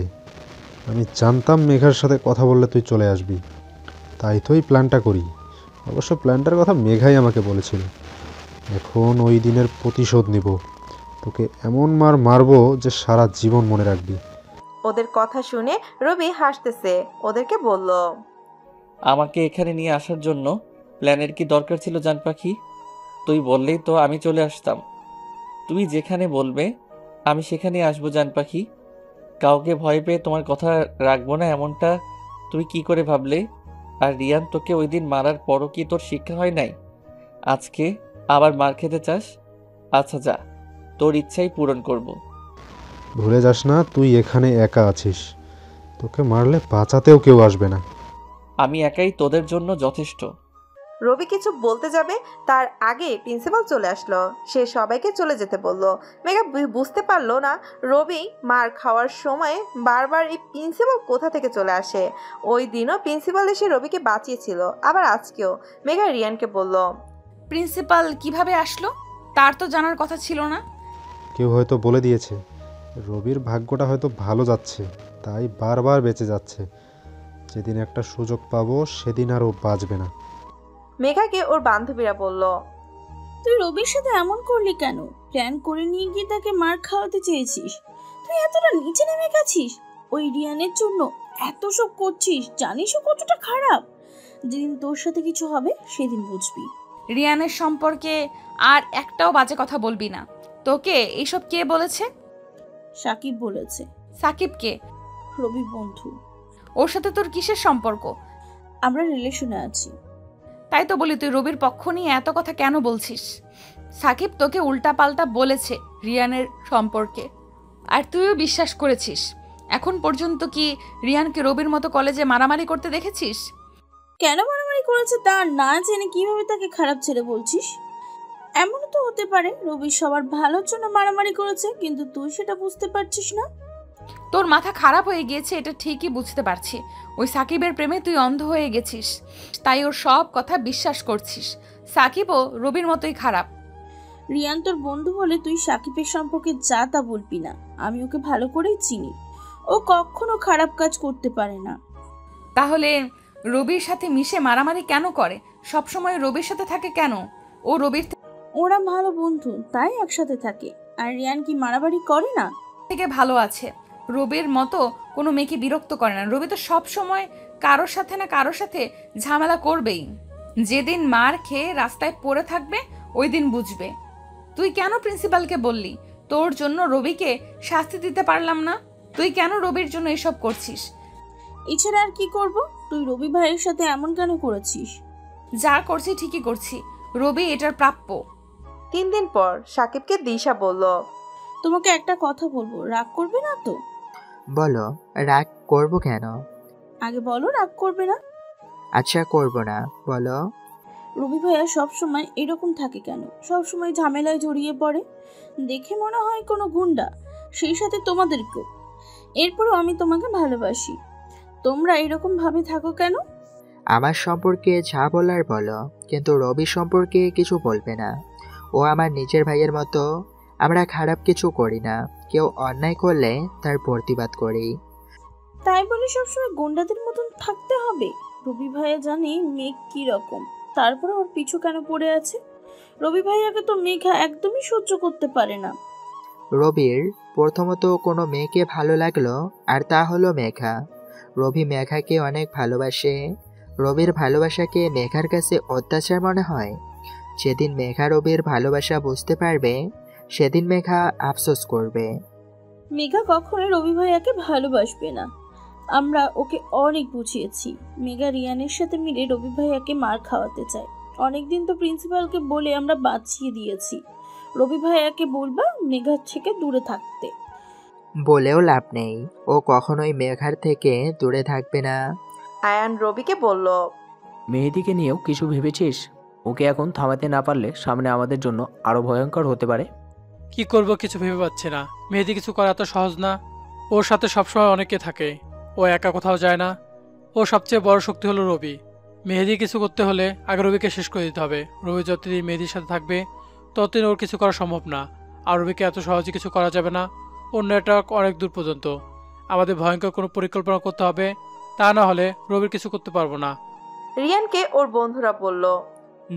আমি জানতাম মেঘার সাথে কথা বললে তুই চলে আসবি, তাই তো এই প্ল্যানটা করি। অবশ্য প্ল্যানটার কথা মেঘাই আমাকে বলেছিল। এখন ওই দিনের প্রতিশোধ নিব, তোকে এমন মার মারবো যে সারা জীবন মনে রাখবি। ওদের কথা শুনে রবি হাসতেছে ওদেরকে বলল, আমাকে এখানে নিয়ে আসার জন্য প্ল্যানের কি দরকার ছিল জান পাখি? তুই বললেই তো আমি চলে আসতাম। তুমি যেখানে বলবে আমি সেখানে আসবো জান পাখি। কাউকে ভয় পেয়ে তোমার কথা রাখবো না এমনটা তুমি কি করে ভাবলে? আর রিয়ান তোকে ওই দিন মারার পরও কি তোর শিক্ষা হয় নাই? আজকে আবার মার খেতে চাস? আচ্ছা যা, তোর ইচ্ছাই পূরণ করব। ভুলে যাস না তুই এখানে একা আছিস, তোকে মারলে বাঁচাতেও কেউ আসবে না। আমি একাই তোদের জন্য যথেষ্ট। রবি কিছু বলতে যাবে তার আগে প্রিন্সিপাল চলে আসলো। সে সবাইকে চলে যেতে বলল। মেঘা বুঝতে পারলো না রবি মার খাওয়ার সময় বারবার এই প্রিন্সিপাল কোথা থেকে চলে আসে। ওই দিনও প্রিন্সিপাল এসে রবিকে বাঁচিয়েছিল, আবার আজকেও। মেঘা রিয়ানকে বলল, প্রিন্সিপাল কিভাবে আসলো? তার তো জানার কথা ছিল না। কেউ হয়তো বলে দিয়েছে। রবির ভাগ্যটা হয়তো ভালো যাচ্ছে, তাই বারবার বেঁচে যাচ্ছে। যেদিন একটা সুযোগ পাবো সেদিন আর ও বাঁচবে না। মেঘাকে ওর বান্ধবীরা বলল, তুই রবির সাথে এমন করলি কেন? প্ল্যান করে নিয়ে গিয়ে তাকে মার খাওয়াতে চেয়েছিস। তুই এতটা নিচে নেমে গেছিস ওই রিয়ানের জন্য? এত সব করছিস, জানিস ও কতটা খারাপ। যেদিন তোর সাথে কিছু হবে সেদিন বুঝবি। রিয়ানের সম্পর্কে আর একটাও বাজে কথা বলবি না। তোকে এইসব কে বলেছে? সাকিব বলেছে। সাকিব কে? রবির বন্ধু। ওর সাথে তোর কিসের সম্পর্ক? আমরা রিলেশনে আছি। তাই তো বলি, তুই রবির পক্ষ নিয়ে এত কথা কেন বলছিস? সাকিব তোকে উল্টাপাল্টা বলেছে রিয়ানের সম্পর্কে, আর তুইও বিশ্বাস করেছিস। এখন পর্যন্ত কি রিয়ানকে রবির মতো কলেজে মারামারি করতে দেখেছিস? কেন মারামারি করেছে তা না জেনে কিভাবে তাকে খারাপ ছেড়ে বলছিস? এমনও তো হতে পারে রবি সবার ভালোর জন্য মারামারি করেছে, কিন্তু তুই সেটা বুঝতে পারছিস না। তোর মাথা খারাপ হয়ে গিয়েছে, এটা ঠিকই বুঝতে পারছি। ওই সাকিবের প্রেমে তুই অন্ধ হয়ে গেছিস, তাই ওর সব কথা বিশ্বাস করছিস। সাকিবও রবির মতোই খারাপ। রিয়ান তোর বন্ধু বলে তুই সাকিবের সম্পর্কে যা তা বলবি না। আমি ওকে ভালো করেই চিনি, ও কখনো খারাপ কাজ করতে পারে না। তাহলে রবির সাথে মিশে মারামারি কেন করে? সবসময় রবির সাথে থাকে কেন? ও রবির ওরা ভালো বন্ধু তাই একসাথে থাকে। আর রিয়ান কি মারামারি করে না? থেকে ভালো আছে। রবির মতো কোনো মেয়েকে বিরক্ত করে না। রবি তো সব সময় কারোর সাথে না কারোর সাথে ঝামেলা করবেই। যেদিন মার খেয়ে রাস্তায় পড়ে থাকবে ওই দিন বুঝবে। তুই কেন প্রিন্সিপালকে বললি? তোর জন্য রবিকে শাস্তি দিতে পারলাম না। তুই কেন রবির জন্য এসব করছিস? এছাড়া আর কি করব? তুই রবি ভাইয়ের সাথে এমন কেন করেছিস? যা করছি ঠিকই করছি, রবি এটার প্রাপ্য। 3 দিন পর সাকিবকে দিশা বলল, তোমাকে একটা কথা বলবো, রাগ করবে না তো? বলো, রাগ করব কেন? আগে বলো রাগ করবে না। আচ্ছা করব না, বলো। রবি ভাইয়া সবসময় এরকম থাকে কেন? সবসময় ঝামেলায় জড়িয়ে পড়ে, দেখে মনে হয় কোনো গুন্ডা, সেই সাথে তোমাদেরকেও। এরপরও আমি তোমাকে ভালোবাসি, তোমরা এরকম ভাবে থাকো কেন? আমার সম্পর্কে যা বলার বলো, কিন্তু রবি সম্পর্কে কিছু বলবে না। ও আমার নিজের ভাইয়ের মতো। আমরা খারাপ কিছু করি না, কেউ অন্যায় করলে তার প্রতিবাদ করি। তাই বলে সবসময় গুন্ডাদের মতন থাকতে হবে? রবি ভাইয়া জানি মেঘ কি রকম, তারপরে ওর পিছু কেন পড়ে আছে? রবি ভাইয়াকে তো মেঘা একদমই সহ্য করতে পারে না। রবির প্রথমত কোনো মেয়েকে ভালো লাগলো, আর তা হলো মেঘা। রবি মেঘাকে অনেক ভালোবাসে। রবির ভালোবাসাকে মেঘার কাছে অত্যাচার মনে হয়। যেদিন মেঘা রবির ভালোবাসা বুঝতে পারবে সেদিন মেঘা আফসোস করবে। মেঘা কখনোই রবি ভাইয়াকে ভালোবাসবে না। আমরা ওকে অনেক বুঝিয়েছি। মেঘা রিয়ানের সাথে মিলে রবি ভাইয়াকে মার খাওয়াতে চায়। অনেকদিন তো প্রিন্সিপালকে বলে আমরা বাঁচিয়ে দিয়েছি। রবি ভাইয়াকে বলবা মেঘার থেকে দূরে থাকতে। বলেও লাভ নেই, ও কখনোই মেঘার থেকে দূরে থাকবে না। আয়ান রবিকে বলল, মেহেদিকে নিয়েও কিছু ভেবেছিস? ওকে এখন থামাতে না পারলে সামনে আমাদের জন্য আরও ভয়ঙ্কর হতে পারে। কি করব কিছু ভেবে পাচ্ছি না। মেহেদি কিছু করা এত সহজ না। ওর সাথে সবসময় অনেকে থাকে, ও একা কোথাও যায় না। ও সবচেয়ে বড় শক্তি হলো রবি। মেহেদি কিছু করতে হলে আগে রবিকে শেষ করে দিতে হবে। রবি যতদিন মেহেদির সাথে থাকবে ততদিন ওর কিছু করা সম্ভব না। আর রবিকে এত সহজে কিছু করা যাবে না। ওর নেটওয়ার্ক অনেক দূর পর্যন্ত। আমাদের ভয়ঙ্কর কোনো পরিকল্পনা করতে হবে, তা না হলে রবির কিছু করতে পারবো না। রিয়ানকে ওর বন্ধুরা বলল,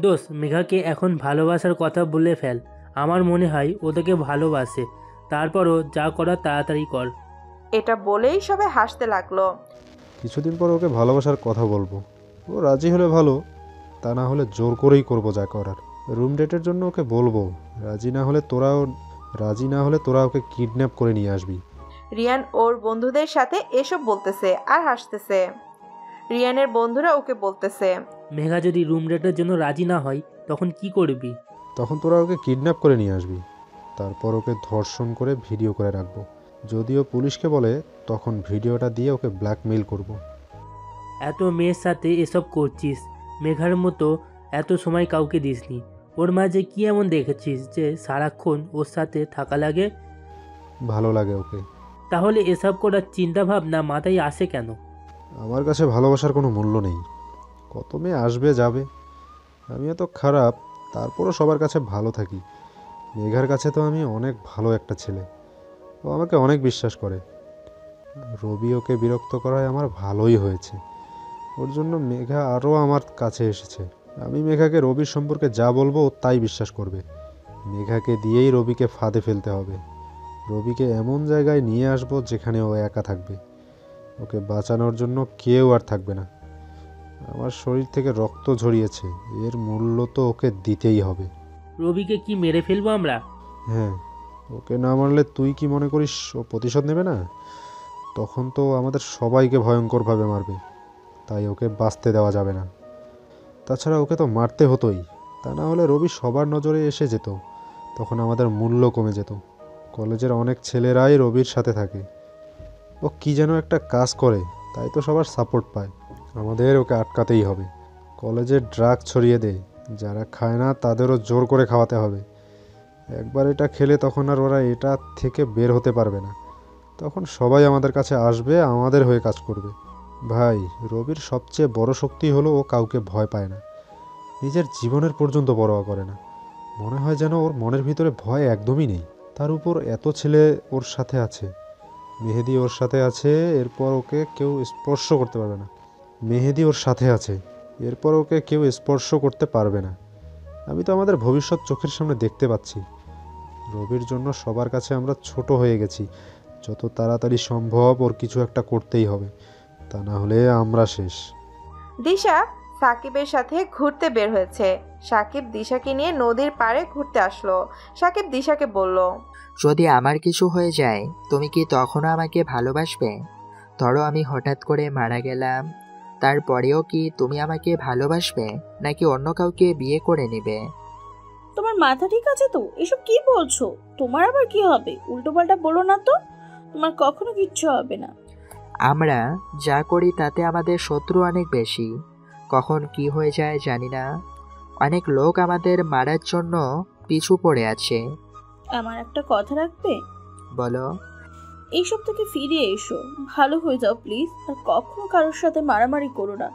দোস্ত, মেঘাকে এখন ভালোবাসার কথা বলে ফেল। আমার মনে হয় ও তোকে ভালোবাসে। তারপরও যা করার তাড়াতাড়ি কর। এটা বলেই সবাই হাসতে লাগলো। কিছুদিন পর ওকে ভালোবাসার কথা বলবো। ও রাজি হলে ভালো, তা না হলে জোর করেই করবো যা করার। রুম ডেটের জন্য ওকে বলবো, রাজি না হলে তোরা ওকে কিডন্যাপ করে নিয়ে আসবি। রিয়ান ওর বন্ধুদের সাথে এসব বলতেছে আর হাসতেছে। রিয়ানের বন্ধুরা ওকে বলতেছে, মেঘা যদি রুম ডেটের জন্য রাজি না হয় তখন কি করবি? তখন তোরা ওকে কিডন্যাপ করে নিয়ে আসবি। তারপর ওকে ধর্ষণ করে ভিডিও করে রাখবো। যদিও পুলিশকে বলে তখন ভিডিওটা দিয়ে ওকে ব্ল্যাকমেইল করব। এত মেয়ের সাথে এসব করছিস, মেঘার মতো এত সময় কাউকে দিসনি। ওর মাঝে কি এমন দেখেছিস যে সারাক্ষণ ওর সাথে থাকা লাগে? ভালো লাগে ওকে। তাহলে এসব করার চিন্তা ভাবনা মাথায় আসে কেন? আমার কাছে ভালোবাসার কোনো মূল্য নেই। কত মেয়ে আসবে যাবে, আমি এত খারাপ তারপরও সবার কাছে ভালো থাকি। মেঘার কাছে তো আমি অনেক ভালো একটা ছেলে, ও আমাকে অনেক বিশ্বাস করে। রবি ওকে বিরক্ত করায় আমার ভালোই হয়েছে। ওর জন্য মেঘা আরও আমার কাছে এসেছে। আমি মেঘাকে রবির সম্পর্কে যা বলবো ও তাই বিশ্বাস করবে। মেঘাকে দিয়েই রবিকে ফাঁদে ফেলতে হবে। রবিকে এমন জায়গায় নিয়ে আসবো যেখানে ও একা থাকবে। ওকে বাঁচানোর জন্য কেউ আর থাকবে না। আমার শরীর থেকে রক্ত ঝরিয়েছে, এর মূল্য তো ওকে দিতেই হবে। রবিকে কি মেরে ফেলবো আমরা? হ্যাঁ, ওকে না মারলে তুই কি মনে করিস ও প্রতিশোধ নেবে না? তখন তো আমাদের সবাইকে ভয়ঙ্করভাবে মারবে। তাই ওকে বাঁচতে দেওয়া যাবে না। তাছাড়া ওকে তো মারতে হতোই, তা না হলে রবি সবার নজরে এসে যেত। তখন আমাদের মূল্য কমে যেত। কলেজের অনেক ছেলেরাই রবির সাথে থাকে। ও কি যেন একটা কাজ করে, তাই তো সবার সাপোর্ট পায়। আমাদের ওকে আটকাতেই হবে। কলেজে ড্রাগ ছড়িয়ে দেয়, যারা খায় না তাদেরও জোর করে খাওয়াতে হবে। একবার এটা খেলে তখন আর ওরা এটা থেকে বের হতে পারবে না। তখন সবাই আমাদের কাছে আসবে, আমাদের হয়ে কাজ করবে। ভাই, রবির সবচেয়ে বড় শক্তি হলো ও কাউকে ভয় পায় না। নিজের জীবনের পর্যন্ত পরোয়া করে না। মনে হয় যেন ওর মনের ভিতরে ভয় একদমই নেই। তার উপর এত ছেলে ওর সাথে আছে। মেহেদি ওর সাথে আছে, এরপর ওকে কেউ স্পর্শ করতে পারবে না। মেহেদি ওর সাথে আছে, এরপর ওকে কেউ স্পর্শ করতে পারবে না। আমি তো আমাদের ভবিষ্যৎ চোখের সামনে দেখতে পাচ্ছি। রবির জন্য সবার কাছে আমরা ছোট হয়ে গেছি। যত তাড়াতাড়ি সম্ভব ওর কিছু একটা করতেই হবে, তা না হলে আমরা শেষ। দিশা সাকিবের সাথে ঘুরতে বের হয়েছে। সাকিব দিশাকে নিয়ে নদীর পাড়ে ঘুরতে আসলো। সাকিব দিশাকে বলল, যদি আমার কিছু হয়ে যায় তুমি কি তখনও আমাকে ভালোবাসবে? ধরো আমি হঠাৎ করে মারা গেলাম, তারপরেও কি তুমি আমাকে ভালোবাসবে, নাকি অন্য কাউকে বিয়ে করে নেবে? তোমার মাথা ঠিক আছে তো? এসব কি বলছো? তোমার আবার কি হবে? উল্টোপাল্টা বলো না তো, তোমার কখনো কিচ্ছু হবে না। আমরা যা করি তাতে আমাদের শত্রু অনেক বেশি। কখন কি হয়ে যায় জানি না। অনেক লোক আমাদের মারার জন্য পিছু পড়ে আছে। আমার একটা কথা রাখবে? বলো। এইসব থেকে ফিরে এসো, ভালো হয়ে যাও প্লিজ। আর কখনো কারোর সাথে মারামারি করো না।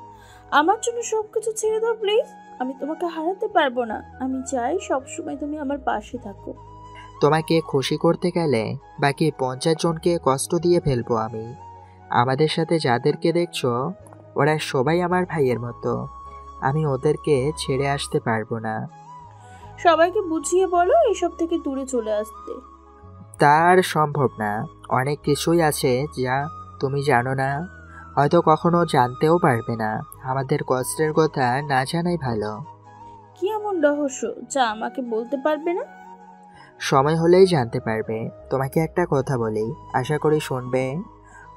আমার জন্য সবকিছু ছেড়ে দাও প্লিজ। আমি তোমাকে হারাতে পারবো না। আমি চাই সবসময় তুমি আমার পাশে থাকো। তোমাকে খুশি করতে গেলে বাকি 50 জনকে কষ্ট দিয়ে ফেলবো আমি। আমাদের সাথে যাদেরকে দেখছো ওরা সবাই আমার ভাইয়ের মতো। আমি ওদেরকে ছেড়ে আসতে পারবো না। সবাইকে বুঝিয়ে বলো এসব থেকে দূরে চলে আসতে। তার সম্ভব না। অনেক কিছুই আছে যা তুমি জানো না, হয়তো কখনো জানতেও পারবে না। আমাদের কষ্টের কথা না জানাই ভালো। কি এমন রহস্য যা আমাকে বলতে পারবে না? সময় হলেই জানতে পারবে। তোমাকে একটা কথা বলি, আশা করি শুনবে।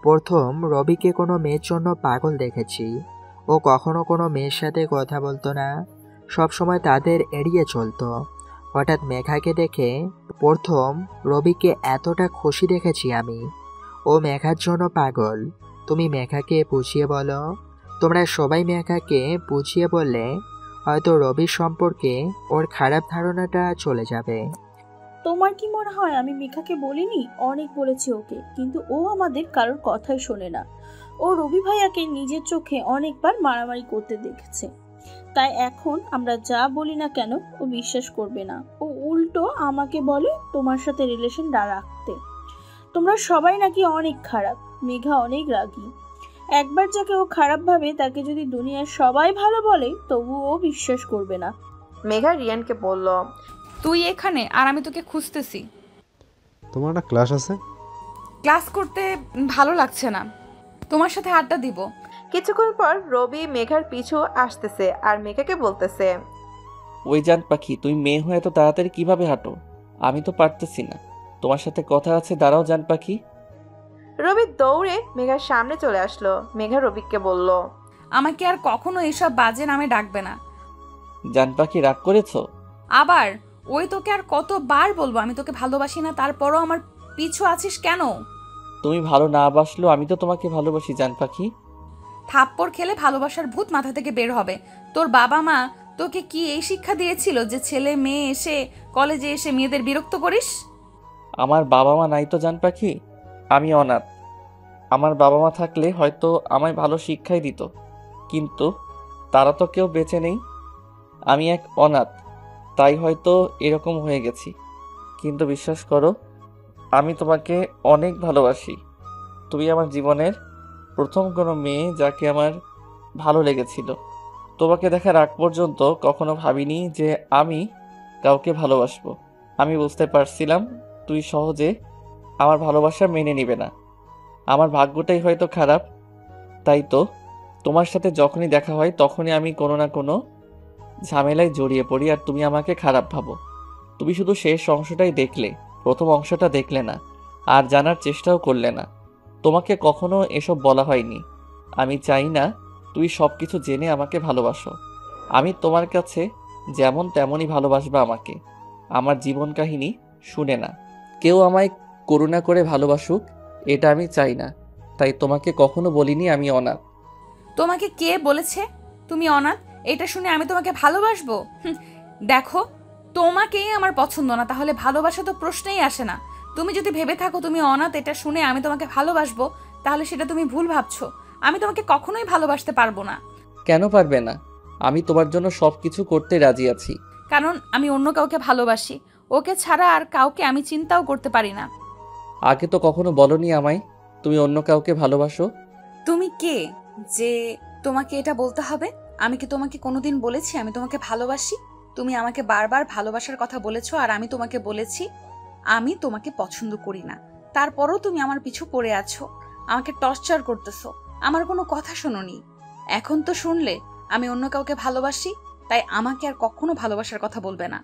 প্রথম রবিকে কোনো মেয়ের জন্য পাগল দেখেছি। ও কখনো কোনো মেয়ের সাথে কথা বলতো না, সব সময় তাদের এড়িয়ে চলতো। হঠাৎ মেঘাকে দেখে প্রথম রবিকে এতটা খুশি দেখেছি আমি। ও মেঘার জন্য পাগল। তুমি মেঘাকে বুঝিয়ে বলো। তোমরা সবাই মেঘাকে বুঝিয়ে বললে হয়তো রবির সম্পর্কে ওর খারাপ ধারণাটা চলে যাবে। তোমার কি মনে হয় আমি মিখাকে বলিনি? অনেক বলেছি ওকে, কিন্তু ও আমাদের কারোর কথাই শোনে না। ও রবি ভাইয়াকে নিজের চোখে অনেকবার মারামারি করতে দেখেছে। তাই এখন আমরা যা বলি না কেন ও বিশ্বাস করবে না। ও উল্টো আমাকে বলে তোমার সাথে রিলেশন রাখতে। তোমরা সবাই নাকি অনেক খারাপ, মেঘা অনেক রাগী। একবার যাকে ও খারাপ ভাবে তাকে যদি দুনিয়ার সবাই ভালো বলে তবু ও বিশ্বাস করবে না। মেঘা রিয়ানকে বলল, তুই এখানে আর আমি তোকে খুঁজতেছি। তোমার না ক্লাস আছে? ক্লাস করতে ভালো লাগছে না, তোমার সাথে আড্ডা দিব। কিছুক্ষণ পর রবি মেঘার পিছু আসতেছে আর মেঘাকে বলতেছে, ওই জান পাখি, তুই মেয়ে হয়ে এত তাড়াতাড়ি কিভাবে হাঁটো? আমি তো পারতেছি না। তোমার সাথে কথা আছে, দাঁড়াও জান পাখি। রবি দৌড়ে মেঘার সামনে চলে আসলো। মেঘা রবিকে বলল, আমাকে আর কখনো এসব বাজে নামে ডাকবে না। জান পাখি রাগ করেছো? আবার ওই তোকে আর কতবার বলবো আমি তোকে ভালোবাসি না, তারপরও আমার পিছু আছিস কেন? তুমি ভালো না বাসলো আমি তো তোমাকে ভালোবাসি জান পাখি। থাপ্পড় খেলে ভালোবাসার ভূত মাথা থেকে বের হবে। তোর বাবা মা তোকে কি এই শিক্ষা দিয়েছিল যে ছেলে মেয়ে এসে কলেজে এসে মেয়েদের বিরক্ত করিস? আমার বাবা মা নাই তো জান পাখি, আমি অনাথ। আমার বাবা মা থাকলে হয়তো আমায় ভালো শিক্ষাই দিত, কিন্তু তারা তো কেউ বেঁচে নেই। আমি এক অনাথ, তাই হয়তো এরকম হয়ে গেছি। কিন্তু বিশ্বাস করো, আমি তোমাকে অনেক ভালোবাসি। তুমি আমার জীবনের প্রথম কোনো মেয়ে যাকে আমার ভালো লেগেছিল। তোমাকে দেখার আগ পর্যন্ত কখনো ভাবিনি যে আমি কাউকে ভালোবাসবো। আমি বুঝতে পারছিলাম তুই সহজে আমার ভালোবাসা মেনে নিবে না। আমার ভাগ্যটাই হয়তো খারাপ। তাই তো তোমার সাথে যখনই দেখা হয় তখনই আমি কোনো না কোনো ঝামেলায় জড়িয়ে পড়ি, আর তুমি আমাকে খারাপ ভাবো। তুমি শুধু শেষ অংশটাই দেখলে, প্রথম অংশটা দেখলে না, আর জানার চেষ্টাও করলে না। তোমাকে কখনো এসব বলা হয়নি। আমি চাই না তুই সব কিছু জেনে আমাকে ভালোবাসো। আমি তোমার কাছে যেমন তেমনই ভালোবাসবা আমাকে। আমার জীবন কাহিনী শুনে না কেউ আমায় করুণা করে ভালোবাসুক, এটা আমি চাই না। তাই তোমাকে কখনো বলিনি আমি অনাথ। তোমাকে কে বলেছে তুমি অনাথ? এটা শুনে আমি তোমাকে ভালোবাসবো? দেখো, তোমাকেই আমার পছন্দ না, তাহলে ভালোবাসা তো প্রশ্নেই আসে না। তুমি যদি ভেবে থাকো তুমি অনাথ, এটা শুনে আমি তোমাকে ভালোবাসবো, তাহলে সেটা তুমি ভুল ভাবছো। আমি তোমাকে কখনোই ভালোবাসতে পারবো না। কেন পারবে না? আমি তোমার জন্য সব কিছু করতে রাজি আছি। কারণ আমি অন্য কাউকে ভালোবাসি। ওকে ছাড়া আর কাউকে আমি চিন্তাও করতে পারি না। আগে তো কখনো বলনি আমায় তুমি অন্য কাউকে ভালোবাসো। তুমি কে যে তোমাকে এটা বলতে হবে? আমি কি তোমাকে কোনোদিন বলেছি আমি তোমাকে ভালোবাসি? তুমি আমাকে বারবার ভালোবাসার কথা বলেছো, আর আমি তোমাকে বলেছি আমি তোমাকে পছন্দ করি না। তারপরও তুমি আমার পিছু পড়ে আছো, আমাকে টর্চার করতেছো, আমার কোনো কথা শোনোনি। এখন তো শুনলে আমি অন্য কাউকে ভালোবাসি, তাই আমাকে আর কখনো ভালোবাসার কথা বলবে না।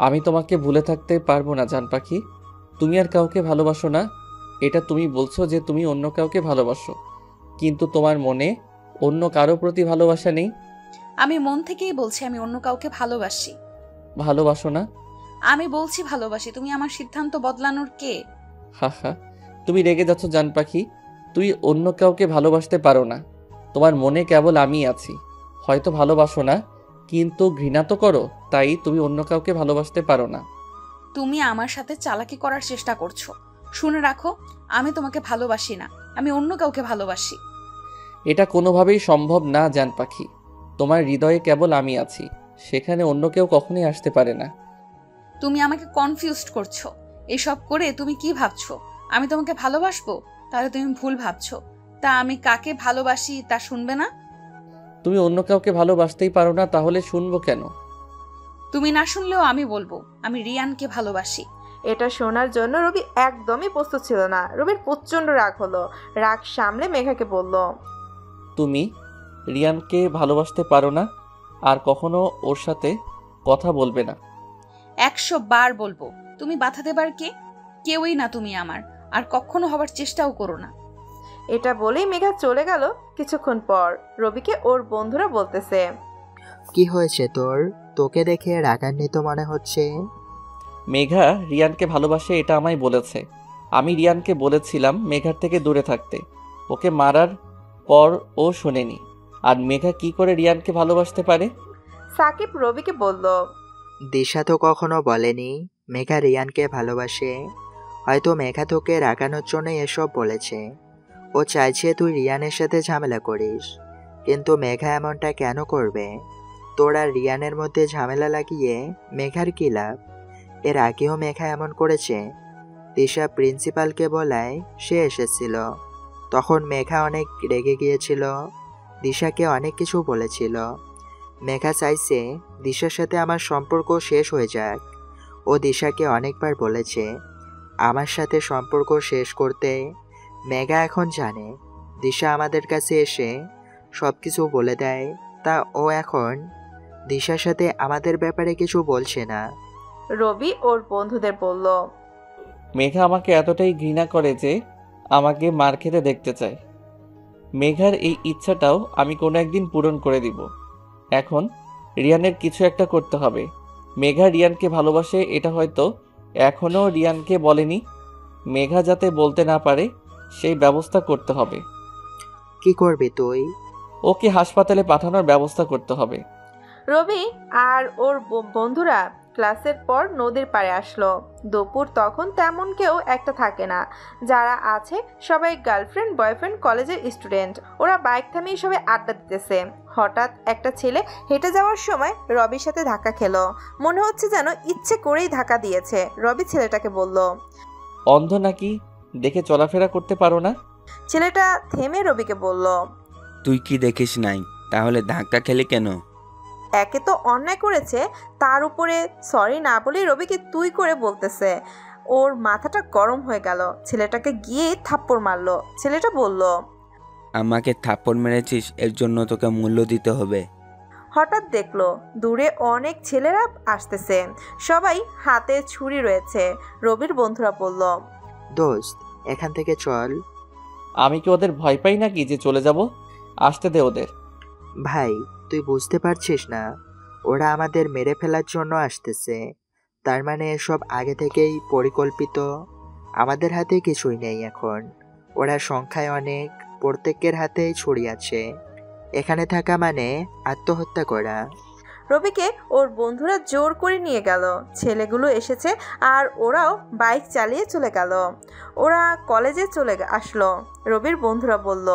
আমি তোমাকে ভুলে থাকতে পারবো না জান পাখি। তুমি আর কাউকে ভালোবাসো না, এটা তুমি বলছো যে তুমি অন্য কাউকে ভালোবাসো, কিন্তু তোমার মনে অন্য কারো প্রতি ভালোবাসা নেই। আমি মন থেকেই বলছি আমি অন্য কাউকে ভালোবাসি। ভালোবাসো না? আমি বলছি ভালোবাসি। তুমি আমার সিদ্ধান্ত বদলানোর কে? হা হা, তুমি রেগে যাচ্ছ জান পাখি। তুই অন্য কাউকে ভালোবাসতে পারো না, তোমার মনে কেবল আমি আছি। হয়তো ভালোবাসো না, কিন্তু ঘৃণা তো করো, তাই তুমি অন্য কাউকে ভালোবাসতে পারো না। তুমি আমার সাথে চালাকি করার চেষ্টা করছো। শুনে রাখো, আমি তোমাকে ভালোবাসি না, আমি অন্য কাউকে ভালোবাসি। এটা কোনোভাবেই সম্ভব না জান পাখি। তোমার হৃদয়ে কেবল আমি আছি, সেখানে অন্য কেউ কখনোই আসতে পারে না। তুমি আমাকে কনফিউজড করছো। এসব করে তুমি কি ভাবছো আমি তোমাকে ভালোবাসবো? তাহলে তুমি ভুল ভাবছো। তা আমি কাকে ভালোবাসি তা শুনবে না? তুমি অন্য কাউকে ভালোবাসতেই পারো না, তাহলে শুনবো কেন? তুমি না শুনলেও আমি বলবো, আমি রিয়ানকে ভালোবাসি। এটা শোনার জন্য রবি একদমই প্রস্তুত ছিল না। রবির প্রচন্ড রাগ হলো। রাগ সামলে মেঘাকে বলল, তুমি রিয়ানকে ভালোবাসতে পারো না, আর কখনো ওর সাথে কথা বলবে না। 100 বার বলবো। তুমি বাধা দেবার কে? কেউই না তুমি আমার, আর কখনো হবার চেষ্টাও করো না। এটা বলেই মেঘা চলে গেল। কিছুক্ষণ পর রবিকে ওর বন্ধুরা বলতেছে, কি হয়েছে তোর? তোকে দেখে রাগান্বিত মনে হচ্ছে। মেঘা রিয়ানকে ভালোবাসে এটা আমায় বলেছে। আমি রিয়ানকে বলেছিলাম মেঘার থেকে দূরে থাকতে। ওকে মারার পর ও শোনেনি। আর মেঘা কি করে রিয়ানকে ভালোবাসতে পারে? সাকিব রবিকে বলল, দিশা তো কখনো বলেনি মেঘা রিয়ানকে ভালোবাসে। হয়তো মেঘা তোকে রাগানোর জন্য এসব বলেছে। ও চাইছে তুই রিয়ানের সাথে ঝামেলা করিস, কিন্তু মেঘা এমনটা কেন করবে? তোর আর রিয়ানের মধ্যে ঝামেলা লাগিয়ে মেঘার কী লাভ? এর আগেও মেঘা এমন করেছে। দিশা প্রিন্সিপালকে বলায় সে এসেছিল, তখন মেঘা অনেক রেগে গিয়েছিল, দিশাকে অনেক কিছু বলেছিল। মেঘা চাইছে দিশার সাথে আমার সম্পর্ক শেষ হয়ে যাক। ও দিশাকে অনেকবার বলেছে আমার সাথে সম্পর্ক শেষ করতে। মেঘা এখন জানে দিশা আমাদের কাছে এসে সব কিছু বলে দেয়, তা ও এখন দিশার সাথে আমাদের ব্যাপারে কিছু বলছে না। রবি ওর বন্ধুদের বলল, মেঘা আমাকে এতটাই ঘৃণা করে যে আমাকে মার খেতে দেখতে চায়। মেঘার এই ইচ্ছাটাও আমি কোনো একদিন পূরণ করে দিব। এখন রিয়ানের কিছু একটা করতে হবে। মেঘা রিয়ানকে ভালোবাসে এটা হয়তো এখনও রিয়ানকে বলেনি। মেঘা যাতে বলতে না পারে সেই ব্যবস্থা করতে হবে। কি করবি তুই? ওকে হাসপাতালে পাঠানোর ব্যবস্থা করতে হবে। রবি আর ওর বন্ধুরা ক্লাসের পর নদীর পাড়ে আসলো। দুপুর তখন তেমন কেউ একটা থাকে না, যারা আছে সবাই গার্লফ্রেন্ড বয়ফ্রেন্ড কলেজের স্টুডেন্ট। ওরা বাইক থামিয়ে সবাই আড্ডা দিতেছে। হঠাৎ একটা ছেলে হেঁটে যাওয়ার সময় রবির সাথে ধাক্কা খেলো। মনে হচ্ছে যেন ইচ্ছে করেই ধাক্কা দিয়েছে। রবি ছেলেটাকে বলল, অন্ধ নাকি, দেখে চলাফেরা করতে পারো না? ছেলেটা থেমে রবিকে বলল, তুই কি দেখিস নাই তাহলে ধাক্কা খেলি কেন? একে তো অন্যায় করেছে, তার উপরে সরি না বলেই রবিকে তুই করে বলতেছে। ওর মাথাটা গরম হয়ে গেল, ছেলেটাকে গিয়ে থাপ্পড় মারলো। ছেলেটা বলল, আমাকে থাপ্পড় মেরেছিস, এর জন্য তোকে মূল্য দিতে হবে। হঠাৎ দেখলো দূরে অনেক ছেলেরা আসতেছে, সবাই হাতে ছুরি রয়েছে। রবির বন্ধুরা বলল, দোস্ত এখান থেকে চল। আমি কি ওদের ভয় পাই নাকি যে চলে যাব? আসতে দে ওদের। ভাই তুই বুঝতে পারছিস না, ওরা আমাদের মেরে ফেলার জন্য আসতেছে। তার মানে এসব আগে থেকেই পরিকল্পিত। আমাদের হাতে কিছুই নেই এখন। ওরা সংখ্যায় অনেক, প্রত্যেকের হাতেই ছুরি আছে। এখানে থাকা মানে আত্মহত্যা করা। রবিকে ওর বন্ধুরা জোর করে নিয়ে গেল। ছেলেগুলো এসেছে আর ওরাও বাইক চালিয়ে চলে গেল। ওরা কলেজে চলে আসলো। রবির বন্ধুরা বলল,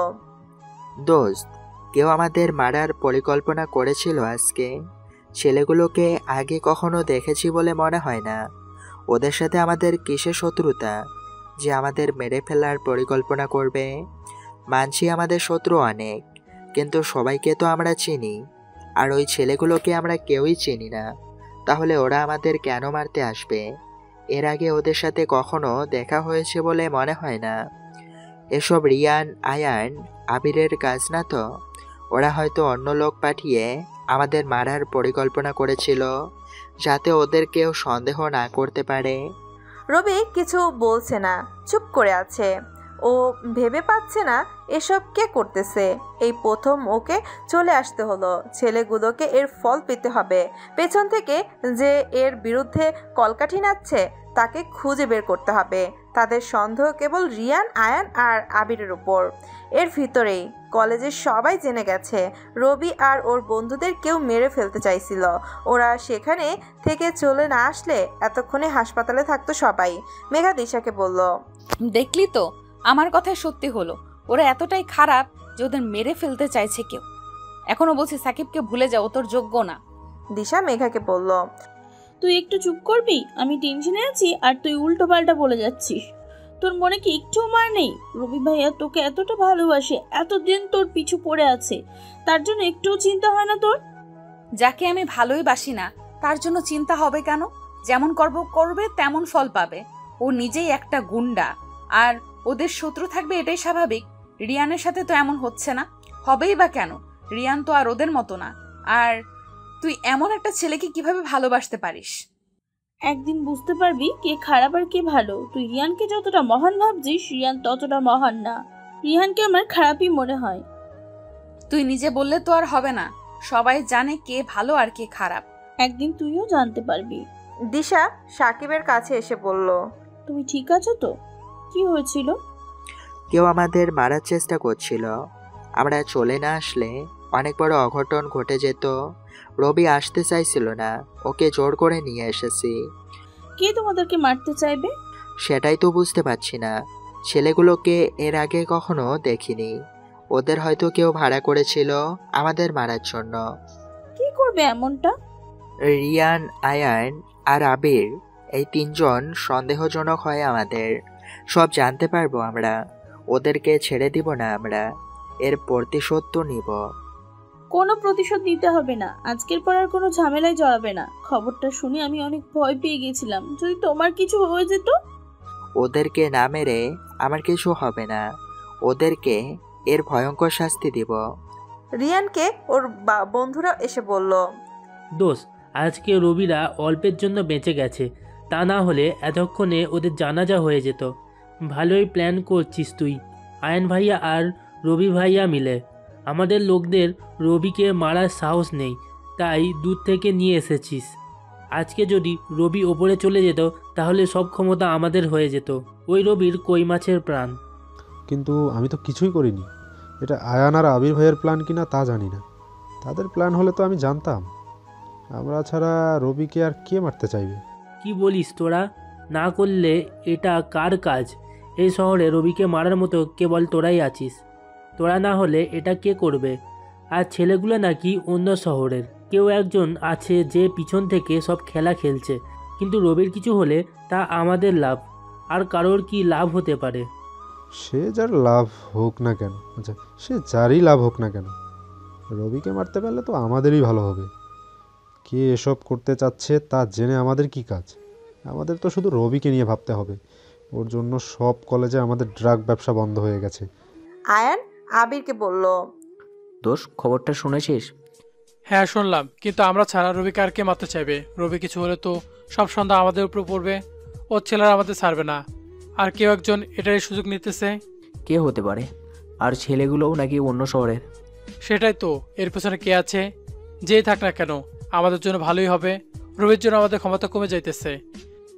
দোস্ত কেউ আমাদের মারার পরিকল্পনা করেছিল আজকে। ছেলেগুলোকে আগে কখনো দেখেছি বলে মনে হয় না। ওদের সাথে আমাদের কিসের শত্রুতা যে আমাদের মেরে ফেলার পরিকল্পনা করবে? মানছি আমাদের শত্রু অনেক, কিন্তু সবাইকে তো আমরা চিনি, আর ওই ছেলেগুলোকে আমরা কেউই চিনি না। তাহলে ওরা আমাদের কেন মারতে আসবে? এর আগে ওদের সাথে কখনো দেখা হয়েছে বলে মনে হয় না। এসব রিয়ান, আয়ান, আবিরের কাজ না তো? ওরা হয়তো অন্য লোক পাঠিয়ে আমাদের মারার পরিকল্পনা করেছিল, যাতে ওদের কেউ সন্দেহ না করতে পারে। রবি কিছু বলছে না, চুপ করে আছে। ও ভেবে পাচ্ছে না এসব কে করতেছে। এই প্রথম ওকে চলে আসতে হলো। ছেলেগুলোকে এর ফল পেতে হবে। পেছন থেকে যে এর বিরুদ্ধে কলকাঠি নাচছে তাকে খুঁজে বের করতে হবে। তাদের সন্দেহ কেবল রিয়ান, আয়ান আর আবিরের উপর। এর ভিতরেই কলেজের সবাই জেনে গেছে রবি আর ওর বন্ধুদের কেউ মেরে ফেলতে চাইছিল। ওরা সেখানে থেকে চলে না আসলে এতক্ষণে হাসপাতালে থাকতো সবাই। মেঘা দিশাকে বলল, দেখলি তো, আমার কথাই সত্যি হলো। ওরা এতটাই খারাপ যে ওদের মেরে ফেলতে চাইছে কেউ। এখনো বলছি সাকিবকে ভুলে যাও, তোর যোগ্য না। দিশা মেঘাকে বলল, তুই একটু চুপ করবি? আমি টেনশনে আছি আর তুই উল্টো পাল্টা বলে যাচ্ছিস। তোর মনে কি একটুও মার নেই? রবি ভাইয়া তোকে এতটা ভালোবাসে, এতদিন তোর পিছু পড়ে আছে, তার জন্য একটুও চিন্তা হয় না তোর? যাকে আমি ভালোই বাসি না তার জন্য চিন্তা হবে কেন? যেমন কর্ম করবে তেমন ফল পাবে। ও নিজেই একটা গুন্ডা, আর ওদের শত্রু থাকবে এটাই স্বাভাবিক। রিয়ানের সাথে তো এমন হচ্ছে না, হবেই বা কেন? রিয়ান তো আর ওদের মতো না। আর তুই এমন একটা ছেলেকে কিভাবে ভালোবাসতে পারিস? একদিন বুঝতে পারবি কে খারাপ আর কে ভালো। তুই রিয়ানকে যতটা মহান ভাবছিস, রিয়ান ততটা মহান না। রিহানকে আমার খারাপই মনে হয়। তুই নিজে বললে তো আর হবে না, সবাই জানে কে ভালো আর কে খারাপ। একদিন তুইও জানতে পারবি। দিশা সাকিবের কাছে এসে বলল, তুমি ঠিক আছো তো? কি হয়েছিল? কেউ আমাদের মারার চেষ্টা করছিল। আমরা চলে না আসলে অনেক বড় অঘটন ঘটে যেত। রবি আসতে চাইছিল না, ওকে জোর করে নিয়ে এসেছি। কে তোমাদেরকে মারতে চাইবে? সেটাই তো বুঝতে পারছি না। ছেলেগুলোকে এর আগে কখনো দেখিনি। ওদের হয়তো কেউ ভাড়া করেছিল আমাদের মারার জন্য। কি করবে এমনটা? রিয়ান, আয়ান আর আবির, এই তিনজন সন্দেহজনক হয় আমাদের। সব জানতে পারবো আমরা। ওদেরকে ছেড়ে দিব না আমরা। এর প্রতিশোধ তো নিব। কোনো প্রতিশোধ নিতে হবে না। আজকের পর আর কোনো ঝামেলায় জড়াবে না। খবরটা শুনে আমি অনেক ভয় পেয়ে গেছিলাম, যদি তোমার কিছু হয়ে যেত। ওদেরকে না মেরে আমার কিছু হবে না। ওদেরকে এর ভয়ঙ্কর শাস্তি দিব। রিয়ানকে ওর বন্ধুরা এসে বলল, দোষ, আজকে রবিরা অল্পের জন্য বেঁচে গেছে, তা না হলে এতক্ষণে ওদের জানাজা হয়ে যেত। ভালোই প্ল্যান করছিস তুই, আয়ন ভাইয়া আর রবি ভাইয়া মিলে। আমাদের লোকদের রবিকে মারার সাহস নেই, তাই দূর থেকে নিয়ে এসেছিস। আজকে যদি রবি ওপরে চলে যেত তাহলে সব ক্ষমতা আমাদের হয়ে যেত। ওই রবির কই মাছের প্রাণ। কিন্তু আমি তো কিছুই করিনি। এটা আয়ান আর আবির ভাইয়ের প্ল্যান কিনা তা জানি না। তাদের প্ল্যান হলে তো আমি জানতাম। আমরা ছাড়া রবিকে আর কে মারতে চাইবে? কি বলিস তোরা? না করলে এটা কার কাজ? এই শহরে রবিকে মারার মতো কেবল তোরাই আছিস। তোরা না হলে এটা কে করবে? আর ছেলেগুলো নাকি অন্য শহরের কেউ একজন আছে যে পিছন থেকে সব খেলা খেলছে। কিন্তু রবির কিছু হলে তা আমাদের লাভ, আর কারোর কি লাভ হতে পারে? সে যার লাভ হোক না কেন, আচ্ছা সে যারই লাভ হোক না কেন, রবিকে মারতে পারলে তো আমাদেরই ভালো হবে। কে এসব করতে চাচ্ছে তা জেনে আমাদের কি কাজ? আমাদের তো শুধু রবিকে নিয়ে ভাবতে হবে। ওর জন্য সব কলেজে আমাদের ড্রাগ ব্যবসা বন্ধ হয়ে গেছে। আয়ান আবিরকে বলল, দোস্ত খবরটা শুনেছিস? হ্যাঁ শুনলাম, কিন্তু আমরা ছাড়া রবিকে আর কে মারতে চাইবে? রবি কিছু হলে তো সব সন্ধ্যা আমাদের উপর পড়বে। ওর ছেলেরা আমাদের ছাড়বে না, আর কেউ একজন এটারই সুযোগ নিতেছে। কে হতে পারে? আর ছেলেগুলোও নাকি অন্য শহরের। সেটাই তো, এর পেছনে কে আছে? যেই থাক না কেন আমাদের জন্য ভালোই হবে। রবির জন্য আমাদের ক্ষমতা কমে যাইতেছে।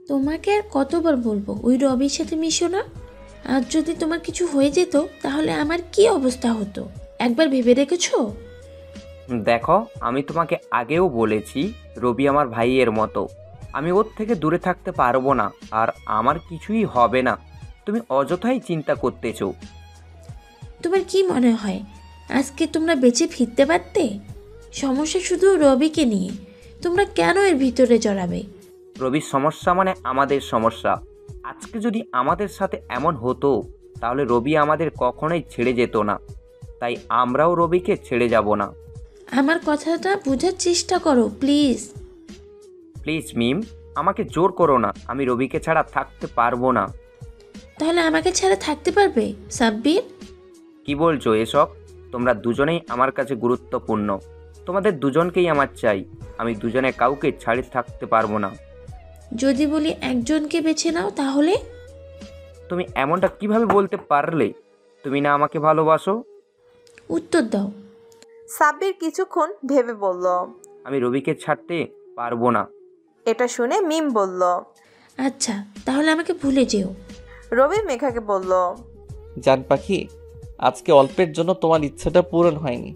তোমাকে আর কতবার বলবো ওই রবির সাথে মিশো না? আর যদি তোমার কিছু হয়ে যেত তাহলে আমার কি অবস্থা হতো একবার ভেবে দেখেছো? দেখো, আমি তোমাকে আগেও বলেছি রবি আমার ভাইয়ের মতো। আমি ওর থেকে দূরে থাকতে পারবো না, আর আমার কিছুই হবে না। তুমি অযথাই চিন্তা করতেছো। তোমার কি মনে হয় আজকে তোমরা বেঁচে ফিরতে পারতে? সমস্যা শুধু রবিকে নিয়ে, তোমরা কেন এর ভিতরে জড়াবে? রবির সমস্যা মানে আমাদের সমস্যা। আজকে যদি আমাদের সাথে এমন হতো তাহলে রবি আমাদের কখনোই ছেড়ে যেত না, তাই আমরাও রবিকে ছেড়ে যাব না। আমার কথাটা বোঝার চেষ্টা করো প্লিজ। প্লিজ মিম, আমাকে জোর করো না। আমি রবিকে ছাড়া থাকতে পারবো না। তাহলে আমাকে ছাড়া থাকতে পারবে সাব্বির? কি বলছো এসব? তোমরা দুজনেই আমার কাছে গুরুত্বপূর্ণ। তোমাদের দুজনকেই আমার চাই। আমি দুজনে কাউকে ছাড়ে থাকতে পারবো না। যদি বলি একজনকে বেছে নাও তাহলে? তুমি এমনটা কিভাবে বলতে পারলে? তুমি না আমাকে ভালোবাসো? উত্তর দাও। সাব্বির কিছুক্ষণ ভেবে বলল, আমি রবিকে ছাড়তে পারবো না। এটা শুনে মিম বলল, আচ্ছা তাহলে আমাকে ভুলে যেও। রবি মেঘাকে বলল, জান পাখি, আজকে অল্পের জন্য তোমার ইচ্ছাটা পূরণ হয়নি।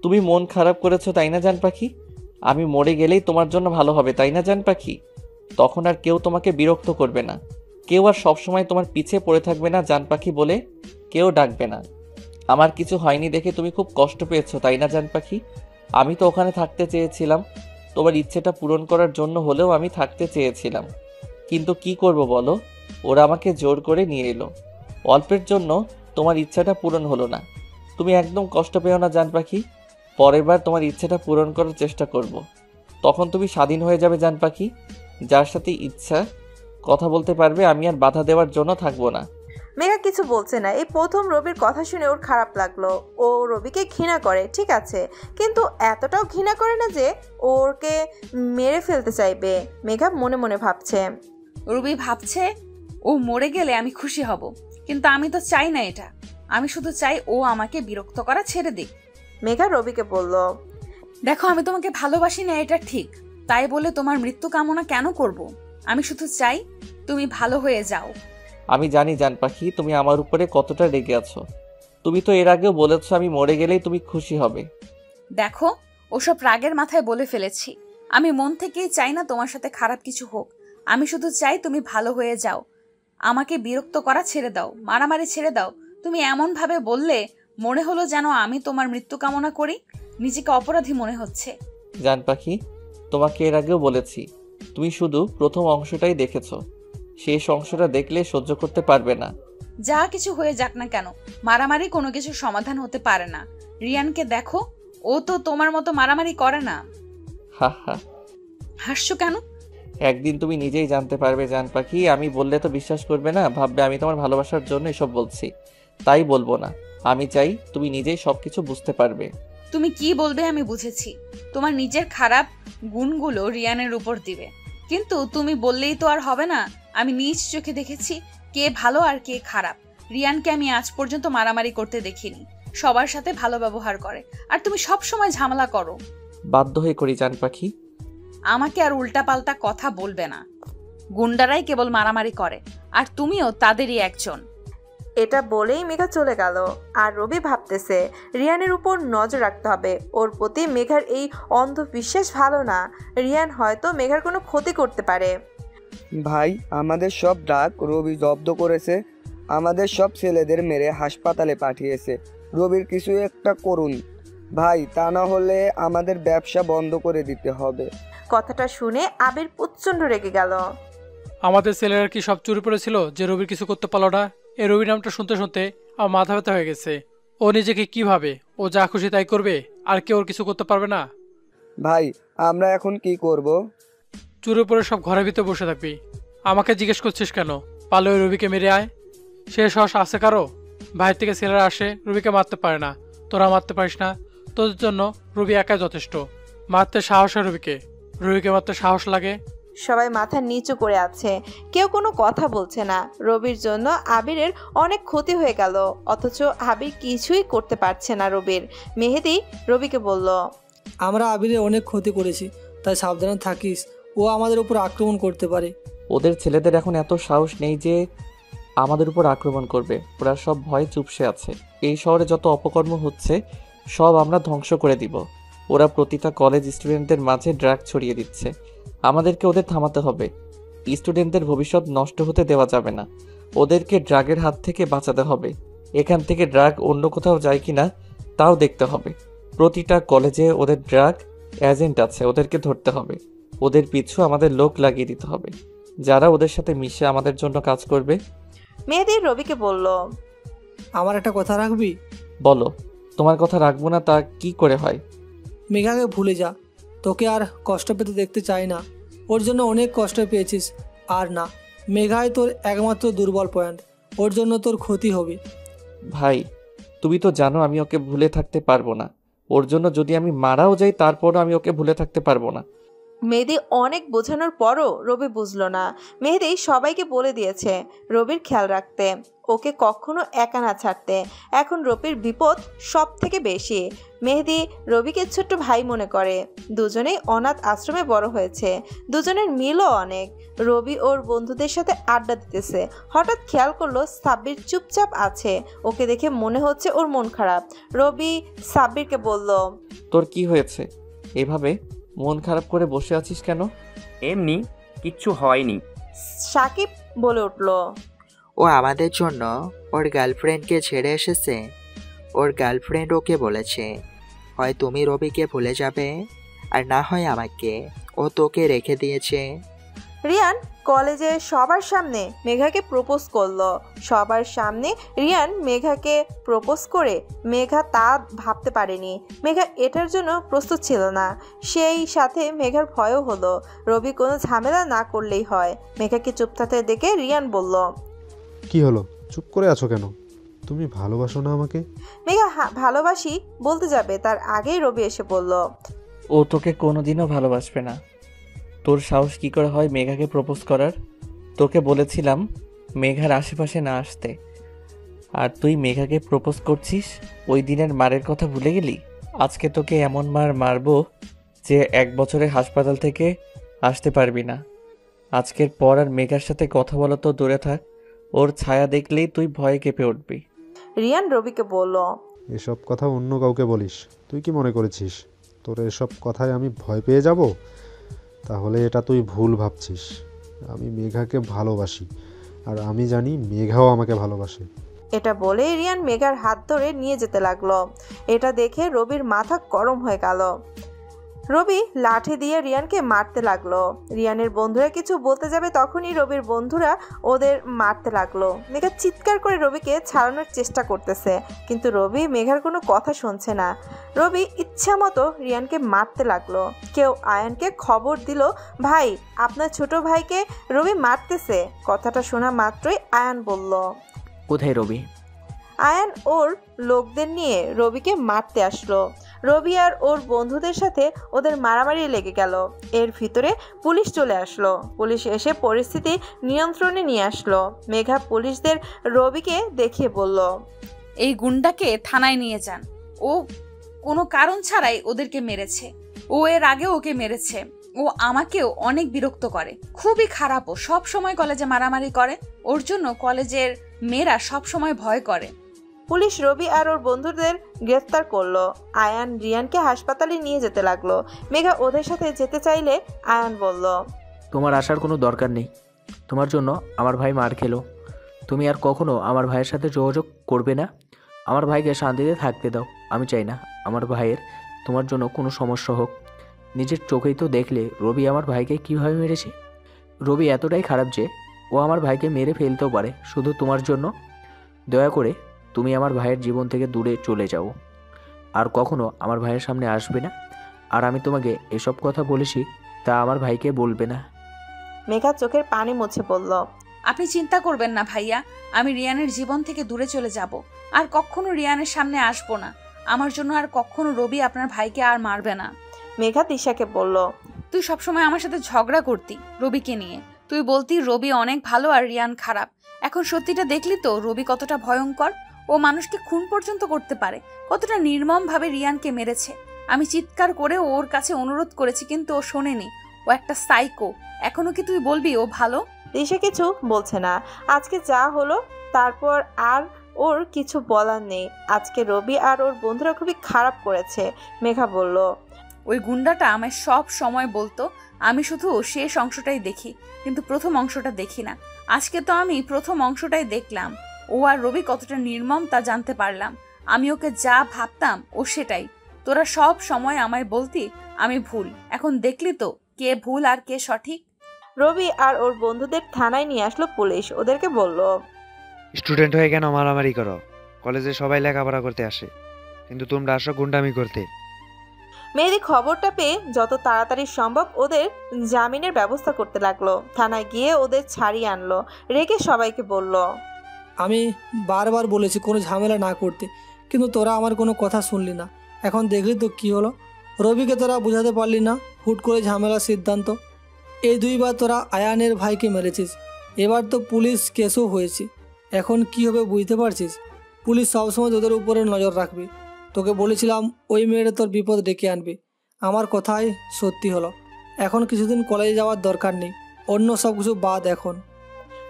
তুমি মন খারাপ করেছো তাই না জান পাখি? আমি মরে গেলেই তোমার জন্য ভালো হবে তাই না জান পাখি? তখন আর কেউ তোমাকে বিরক্ত করবে না, কেউ আর সবসময় তোমার পিছে পড়ে থাকবে না জান পাখি বলে কেউ ডাকবে না। আমার কিছু হয়নি দেখে তুমি খুব কষ্ট পেয়েছো তাই না জান পাখি? আমি তো ওখানে থাকতে চেয়েছিলাম, তোমার ইচ্ছেটা পূরণ করার জন্য হলেও আমি থাকতে চেয়েছিলাম, কিন্তু কি করব বলো? ওরা আমাকে জোর করে নিয়ে এলো। অল্পের জন্য তোমার ইচ্ছাটা পূরণ হলো না। তুমি একদম কষ্ট পেও না জান পাখি। পরের বার তোমার ইচ্ছাটা পূরণ করার চেষ্টা করব। তখন তুমি স্বাধীন হয়ে যাবে জান পাখি। যার সাথে ইচ্ছা কথা বলতে পারবে, আমি আর বাধা দেওয়ার জন্য থাকবো না। মেঘা কিছু বলছে না। এই প্রথম রবির কথা শুনে ওর খারাপ লাগলো। ও রবিকে ঘৃণা করে ঠিক আছে, কিন্তু এতটাও ঘৃণা করে না যে ওকে মেরে ফেলতে চাইবে। মেঘা মনে মনে ভাবছে, রবি ভাবছে ও মরে গেলে আমি খুশি হব, কিন্তু আমি তো চাই না এটা। আমি শুধু চাই ও আমাকে বিরক্ত করা ছেড়ে দিক। মেঘা রবিকে বলল, দেখো আমি তোমাকে ভালোবাসি না এটা ঠিক, তাই বলে তোমার মৃত্যু কামনা কেন করব? আমি শুধু চাই তুমি ভালো হয়ে যাও। আমি জানি জান পাখি তুমি আমার উপরে কতটা রেগে আছো। তুমি তো এর আগেও বলেছো আমি মরে গেলেই তুমি খুশি হবে। দেখো ওসব রাগের মাথায় বলে ফেলেছি। আমি মন থেকেই চাই না তোমার সাথে খারাপ কিছু হোক। আমি শুধু চাই তুমি ভালো হয়ে যাও। আমাকে বিরক্ত করা ছেড়ে দাও, মারামারি ছেড়ে দাও। তুমি এমন ভাবে বললে মনে হলো যেন আমি তোমার মৃত্যু কামনা করি। নিজেকে অপরাধী মনে হচ্ছে। জান পাখি, তোমাকে এর আগেও বলেছি তুমি শুধু প্রথম অংশটাই দেখেছো, শেষ অংশটা দেখলে সহ্য করতে পারবে না। যা কিছু হয়ে যাক না কেন, মারামারি কোনো কিছু সমাধান হতে পারে না। রিয়ানকে দেখো, ও তো তোমার মতো মারামারি করে না। হা হা, হাসছো কেন? একদিন তুমি নিজেই জানতে পারবে জান পাখি। আমি বললে তো বিশ্বাস করবে না, ভাববে আমি তোমার ভালোবাসার জন্য এসব বলছি, তাই বলবো না। আমি চাই তুমি নিজেই সবকিছু বুঝতে পারবে। তুমি কি বলবে আমি বুঝেছি। তোমার নিজের খারাপ গুণগুলো রিয়ানের উপর দিবে, কিন্তু তুমি বললেই তো আর হবে না। আমি নিজ চোখে দেখেছি কে ভালো আর কে খারাপ। রিয়ানকে আমি আজ পর্যন্ত মারামারি করতে দেখিনি, সবার সাথে ভালো ব্যবহার করে। আর তুমি সব সময় ঝামেলা করো। বাধ্য হয়ে করি জান পাখি। আমাকে আর উল্টাপাল্টা কথা বলবে না। গুন্ডারাই কেবল মারামারি করে, আর তুমিও তাদেরই একজন। এটা বলেই মেঘা চলে গেল। আর রবি ভাবতেছে রিয়ানের উপর নজর রাখতে হবে। ওর প্রতি মেঘার এই অন্ধবিশ্বাস ভালো না। রিয়ান হয়তো মেঘার কোনো ক্ষতি করতে পারে। ভাই, আমাদের সব ড্রাগ রবি জব্দ করেছে। আমাদের সব ছেলেদের মেরে হাসপাতালে পাঠিয়েছে। রবির কিছু একটা করুন ভাই, তা না হলে আমাদের ব্যবসা বন্ধ করে দিতে হবে। কথাটা শুনে আবির প্রচণ্ড রেগে গেল। আমাদের ছেলেরা কি সব চুরি পড়েছিল যে রবির কিছু করতে পারলো না? এই রবি নামটা শুনতে শুনতে আমার মাথা ব্যথা হয়ে গেছে। ও নিজেকে কি ভাবে? ও যা খুশি তাই করবে, আর কেউ ওর কিছু করতে পারবে না? ভাই আমরা এখন কি করব? চুরে পরে সব ঘরের ভিতরে বসে থাকবি। আমাকে জিজ্ঞেস করছিস কেন? পারলে ওই রবিকে মেরে আয়। সে সাহস আছে কারো? বাইরে থেকে ছেলেরা আসে, রবিকে মারতে পারে না, তোরা মারতে পারিস না। তোদের জন্য রবি একাই যথেষ্ট। মারতে সাহস হয় রবিকে, রবিকে মারতে সাহস লাগে। সবাই মাথা নিচু করে আছে, কেউ কোনো কথা বলছে না। রবির জন্য আবিরের অনেক ক্ষতি হয়ে গেল, অথচ আবির কিছুই করতে পারছে না রবির। মেহেদি রবিকে বলল, আমরা আবিরের অনেক ক্ষতি করেছি, তাই সাবধানে থাকিস, ও আমাদের উপর আক্রমণ করতে পারে। ওদের ছেলেদের এখন এত সাহস নেই যে আমাদের উপর আক্রমণ করবে। ওরা সব ভয়ে চুপসে আছে। এই শহরে যত অপকর্ম হচ্ছে সব আমরা ধ্বংস করে দিব। ওরা প্রতিটা কলেজ স্টুডেন্টদের মাঝে ড্রাগ ছড়িয়ে দিচ্ছে। আমাদেরকে ওদের থামাতে হবে। স্টুডেন্টদের ভবিষ্যৎ নষ্ট হতে দেওয়া যাবে না। ওদেরকে ড্রাগের হাত থেকে বাঁচাতে হবে। এখান থেকে ড্রাগ অন্য কোথাও যায় কিনা তাও দেখতে হবে। প্রতিটা কলেজে ওদের ড্রাগ এজেন্ট আছে, ওদেরকে ধরতে হবে। ওদের পিছু আমাদের লোক লাগিয়ে দিতে হবে, যারা ওদের সাথে মিশে আমাদের জন্য কাজ করবে। মেহেদি রবিকে বলল, আমার একটা কথা রাখবি? বলো। তোমার কথা রাখবো না তা কি করে হয়? মেঘাকে ভুলে যা, তোকে আর কষ্ট পেতে দেখতে চাই না। ওর জন্য অনেক কষ্ট পেয়েছিস। আর না, মেঘাই তোর একমাত্র দুর্বল পয়েন্ট, ওর জন্য তোর ক্ষতি হবে। ভাই তুমি তো জানো আমি ওকে ভুলে থাকতে পারবো না। ওর জন্য যদি আমি মারাও যাই তারপরও আমি ওকে ভুলে থাকতে পারবো না। মেহেদি অনেক বোঝানোর পরও রবি বুঝলো না। মেহেদি সবাইকে বলে দিয়েছে রবির খেয়াল রাখতে, ওকে কখনো একা না ছাড়তে। এখন রবির বিপদ সব থেকে বেশি। মেহেদি রবিকে ছোট্ট ভাই মনে করে। দুজনেই অনাথ আশ্রমে বড় হয়েছে, দুজনের মিলও অনেক। রবি ওর বন্ধুদের সাথে আড্ডা দিতেছে, হঠাৎ খেয়াল করলো সাব্বির চুপচাপ আছে। ওকে দেখে মনে হচ্ছে ওর মন খারাপ। রবি সাব্বিরকে বলল, তোর কি হয়েছে? এভাবে মন খারাপ করে বসে আছিস কেন? এমনি, কিচ্ছু হয়নি। সাকিব বলে উঠল, ও আমাদের জন্য ওর গার্লফ্রেন্ডকে ছেড়ে এসেছে। ওর গার্লফ্রেন্ড ওকে বলেছে হয় তুমি রবিকে ভুলে যাবে আর না হয় আমাকে। ও তোকে রেখে দিয়েছে। রিয়ান কলেজে সবার সামনে মেঘাকে প্রপোজ করলো। সবার সামনে রিয়ান মেঘাকে প্রপোজ করে মেঘা তা ভাবতে পারেনি। মেঘা এটার জন্য প্রস্তুত ছিল না। সেই সাথে মেঘার ভয়ও হলো, রবি কোনো ঝামেলা না করলেই হয়। মেঘাকে চুপ থাকতে দেখে রিয়ান বলল, কি হলো, চুপ করে আছো কেন? তুমি ভালোবাসো না আমাকে? মেঘা ভালোবাসি বলতে যাবে তার আগেই রবি এসে বলল, ও তোকে কোনোদিনও ভালোবাসবে না। তোর সাহস কি করে হয় মেঘাকে প্রপোজ করার? তোকে বলেছিলাম মেঘার আশেপাশে না আসতে, আর তুই মেঘাকে প্রপোজ করছিস। ওই দিনের মারের কথা ভুলে গেলি? আজকে তোকে এমন মার মারবো যে 1 বছরে হাসপাতাল থেকে আসতে পারবি না। আজকের পর আর মেঘার সাথে কথা বলা তো দূরে থাক, ওর ছায়া দেখলেই তুই ভয়ে কেঁপে উঠবি। রিয়ান রবিকে বলল, এসব কথা অন্য কাউকে বলিস? তুই কি মনে করেছিস তোর এসব কথায় আমি ভয় পেয়ে যাব? তাহলে এটা তুই ভুল ভাবছিস। আমি মেঘাকে ভালোবাসি, আর আমি জানি মেঘাও আমাকে ভালোবাসে। এটা বলে রিয়ান মেঘার হাত ধরে নিয়ে যেতে লাগলো। এটা দেখে রবির মাথা গরম হয়ে গেল। রবি লাঠি দিয়ে রিয়ানকে মারতে লাগলো। রিয়ানের বন্ধুরা কিছু বলতে যাবে তখনই রবির বন্ধুরা ওদের মারতে লাগলো। মেঘা চিৎকার করে রবিকে ছাড়ানোর চেষ্টা করতেছে, কিন্তু রবি মেঘার কোনো কথা শুনছে না। রবি ইচ্ছা মতো রিয়ানকে মারতে লাগলো। কেউ আয়ানকে খবর দিল, ভাই আপনার ছোট ভাইকে রবি মারতেছে। কথাটা শোনা মাত্রই আয়ান বলল, কোথায় রবি? আয়ান ওর লোকদের নিয়ে রবিকে মারতে আসলো। রবি আর ওর বন্ধুদের সাথে ওদের মারামারি লেগে গেল। এর ভিতরে পুলিশ চলে আসলো। পুলিশ এসে পরিস্থিতি নিয়ন্ত্রণে নিয়ে আসলো। মেঘা পুলিশদের রবিকে দেখিয়ে বলল, এই গুন্ডাকে থানায় নিয়ে যান। ও কোনো কারণ ছাড়াই ওদেরকে মেরেছে। ও এর আগেও ওকে মেরেছে। ও আমাকেও অনেক বিরক্ত করে, খুবই খারাপ। ও সব সময় কলেজে মারামারি করে। ওর জন্য কলেজের মেয়েরা সব সময় ভয় করে। পুলিশ রবি আর ওর বন্ধুদের গ্রেফতার করলো। আয়ান রিয়ানকে হাসপাতালে নিয়ে যেতে লাগলো। মেঘা ওদের সাথে যেতে চাইলে আয়ান বলল, তোমার আসার কোনো দরকার নেই। তোমার জন্য আমার ভাই মার খেলো। তুমি আর কখনো আমার ভাইয়ের সাথে যোগাযোগ করবে না। আমার ভাইকে শান্তিতে থাকতে দাও। আমি চাই না আমার ভাইয়ের তোমার জন্য কোনো সমস্যা হোক। নিজের চোখেই তো দেখলে রবি আমার ভাইকে কীভাবে মেরেছে। রবি এতটাই খারাপ যে ও আমার ভাইকে মেরে ফেলতেও পারে শুধু তোমার জন্য। দয়া করে তুমি আমার ভাইয়ের জীবন থেকে দূরে চলে যাও। আর কখনো আমার ভাইয়ের সামনে আসবে না। আর আমি তোমাকে এসব কথা বলেছি তা আমার ভাইকে বলবে না। মেঘা চোখের পানি মুছে বলল, আপনি চিন্তা করবেন না ভাইয়া, আমি রিয়ানের জীবন থেকে দূরে চলে যাব, আর কখনো রিয়ানের সামনে আসবো না। আমার জন্য আর কখনো রবি আপনার ভাইকে আর মারবে না। মেঘা দিশাকে বলল, তুই সবসময় আমার সাথে ঝগড়া করতি রবিকে নিয়ে। তুই বলতি রবি অনেক ভালো আর রিয়ান খারাপ। এখন সত্যিটা দেখলি তো রবি কতটা ভয়ঙ্কর। ও মানুষকে খুন পর্যন্ত করতে পারে, কতটা নির্মম ভাবে রিয়ানকে মেরেছে। আমি চিৎকার করে ওর কাছে অনুরোধ করেছি, কিন্তু ও শোনেনি। ও একটা সাইকো। এখনো কি তুই বলবি ও ভালো? দিশা কিছু বলছে না। আজকে যা হলো তারপর আর ওর কিছু বলার নেই। আজকে রবি আর ওর বন্ধুরা খুবই খারাপ করেছে। মেঘা বলল, ওই গুন্ডাটা আমায় সব সময় বলতো আমি শুধু শেষ অংশটাই দেখি, কিন্তু প্রথম অংশটা দেখি না। আজকে তো আমি প্রথম অংশটাই দেখলাম। ও আর রবি কতটা নির্মম তা জানতে পারলাম। আমি ওকে যা ভাবতাম ও সেটাই। তোরা সব সময় আমায় বলতি আমি ভুল। এখন দেখলি তো কে ভুল আর কে সঠিক। রবি আর ওর বন্ধুদের থানায় নিয়ে আসলো পুলিশ। ওদেরকে বলল, স্টুডেন্ট হয়ে কেন মারামারি করো? কলেজে সবাই লেখাপড়া করতে আসে, কিন্তু তোমরা আসো গুন্ডামি করতে। মেহেদি খবরটা পেয়ে যত তাড়াতাড়ি সম্ভব ওদের জামিনের ব্যবস্থা করতে লাগলো। থানায় গিয়ে ওদের ছাড়িয়ে আনলো। রেগে সবাইকে বলল, আমি বারবার বলেছি কোনো ঝামেলা না করতে, কিন্তু তোরা আমার কোনো কথা শুনলি না। এখন দেখলি তো কী হলো। রবিকে তোরা বোঝাতে পারলি না, হুট করে ঝামেলার সিদ্ধান্ত। এই দুইবার তোরা আয়ানের ভাইকে মেরেছিস, এবার তো পুলিশ কেসও হয়েছে। এখন কি হবে বুঝতে পারছিস? পুলিশ সবসময় তোদের উপরে নজর রাখবে। তোকে বলেছিলাম ওই মেয়েটা তোর বিপদ ডেকে আনবে। আমার কথাই সত্যি হলো। এখন কিছুদিন কলেজে যাওয়ার দরকার নেই, অন্য সব কিছু বাদ। এখন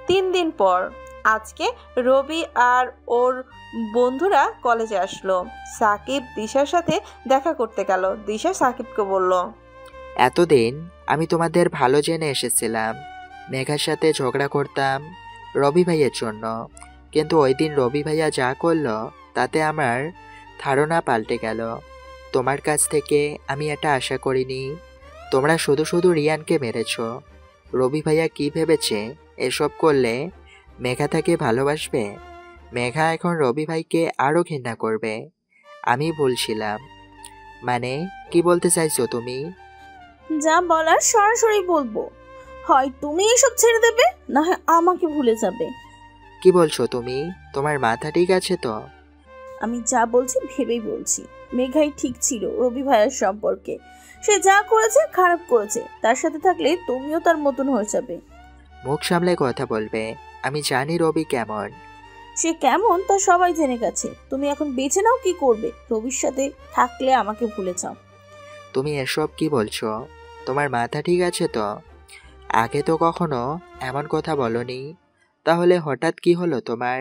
3 দিন পর আজকে রবি আর ওর বন্ধুরা কলেজে আসলো। সাকিব দিশার সাথে দেখা করতে গেল। দিশা সাকিবকে বলল, এতদিন আমি তোমাদের ভালো জেনে এসেছিলাম। মেঘার সাথে ঝগড়া করতাম রবি ভাইয়ের জন্য, কিন্তু ওই দিন রবি ভাইয়া যা করলো তাতে আমার ধারণা পাল্টে গেল। তোমার কাছ থেকে আমি এটা আশা করিনি। তোমরা শুধু শুধু রিয়ানকে মেরেছ। রবি ভাইয়া কি ভেবেছে এসব করলে মেঘা তাকে ভালোবাসবে? মেঘা এখন রবি ভাইকে আরও ঘৃণা করবে। আমি ভুলছিলাম। মানে কি বলতে চাইছো তুমি? যা বলার সরাসরি বলবো। হয় তুমি এসব ছেড়ে দেবে, না হয় আমাকে ভুলে যাবে। কি বলছো তুমি? তোমার মাথা ঠিক আছে তো? আমি যা বলছি ভেবেই বলছি। মেঘাই ঠিক ছিল রবি ভাইয়ের সম্পর্কে। সে যা করেছে খারাপ করেছে। তার সাথে থাকলে তুমিও তার মতন হয়ে যাবে। মুখ সামলে কথা বলবে। আমি জানি রবি কেমন। সে কেমন তা সবাই জেনে গেছে। তুমি এখন বেছে নাও কি করবে। রবির সাথে থাকলে আমাকে ভুলে যাও। তুমি এসব কি বলছো? তোমার মাথা ঠিক আছে তো? আগে তো কখনো এমন কথা বলনি, তাহলে হঠাৎ কি হলো তোমার?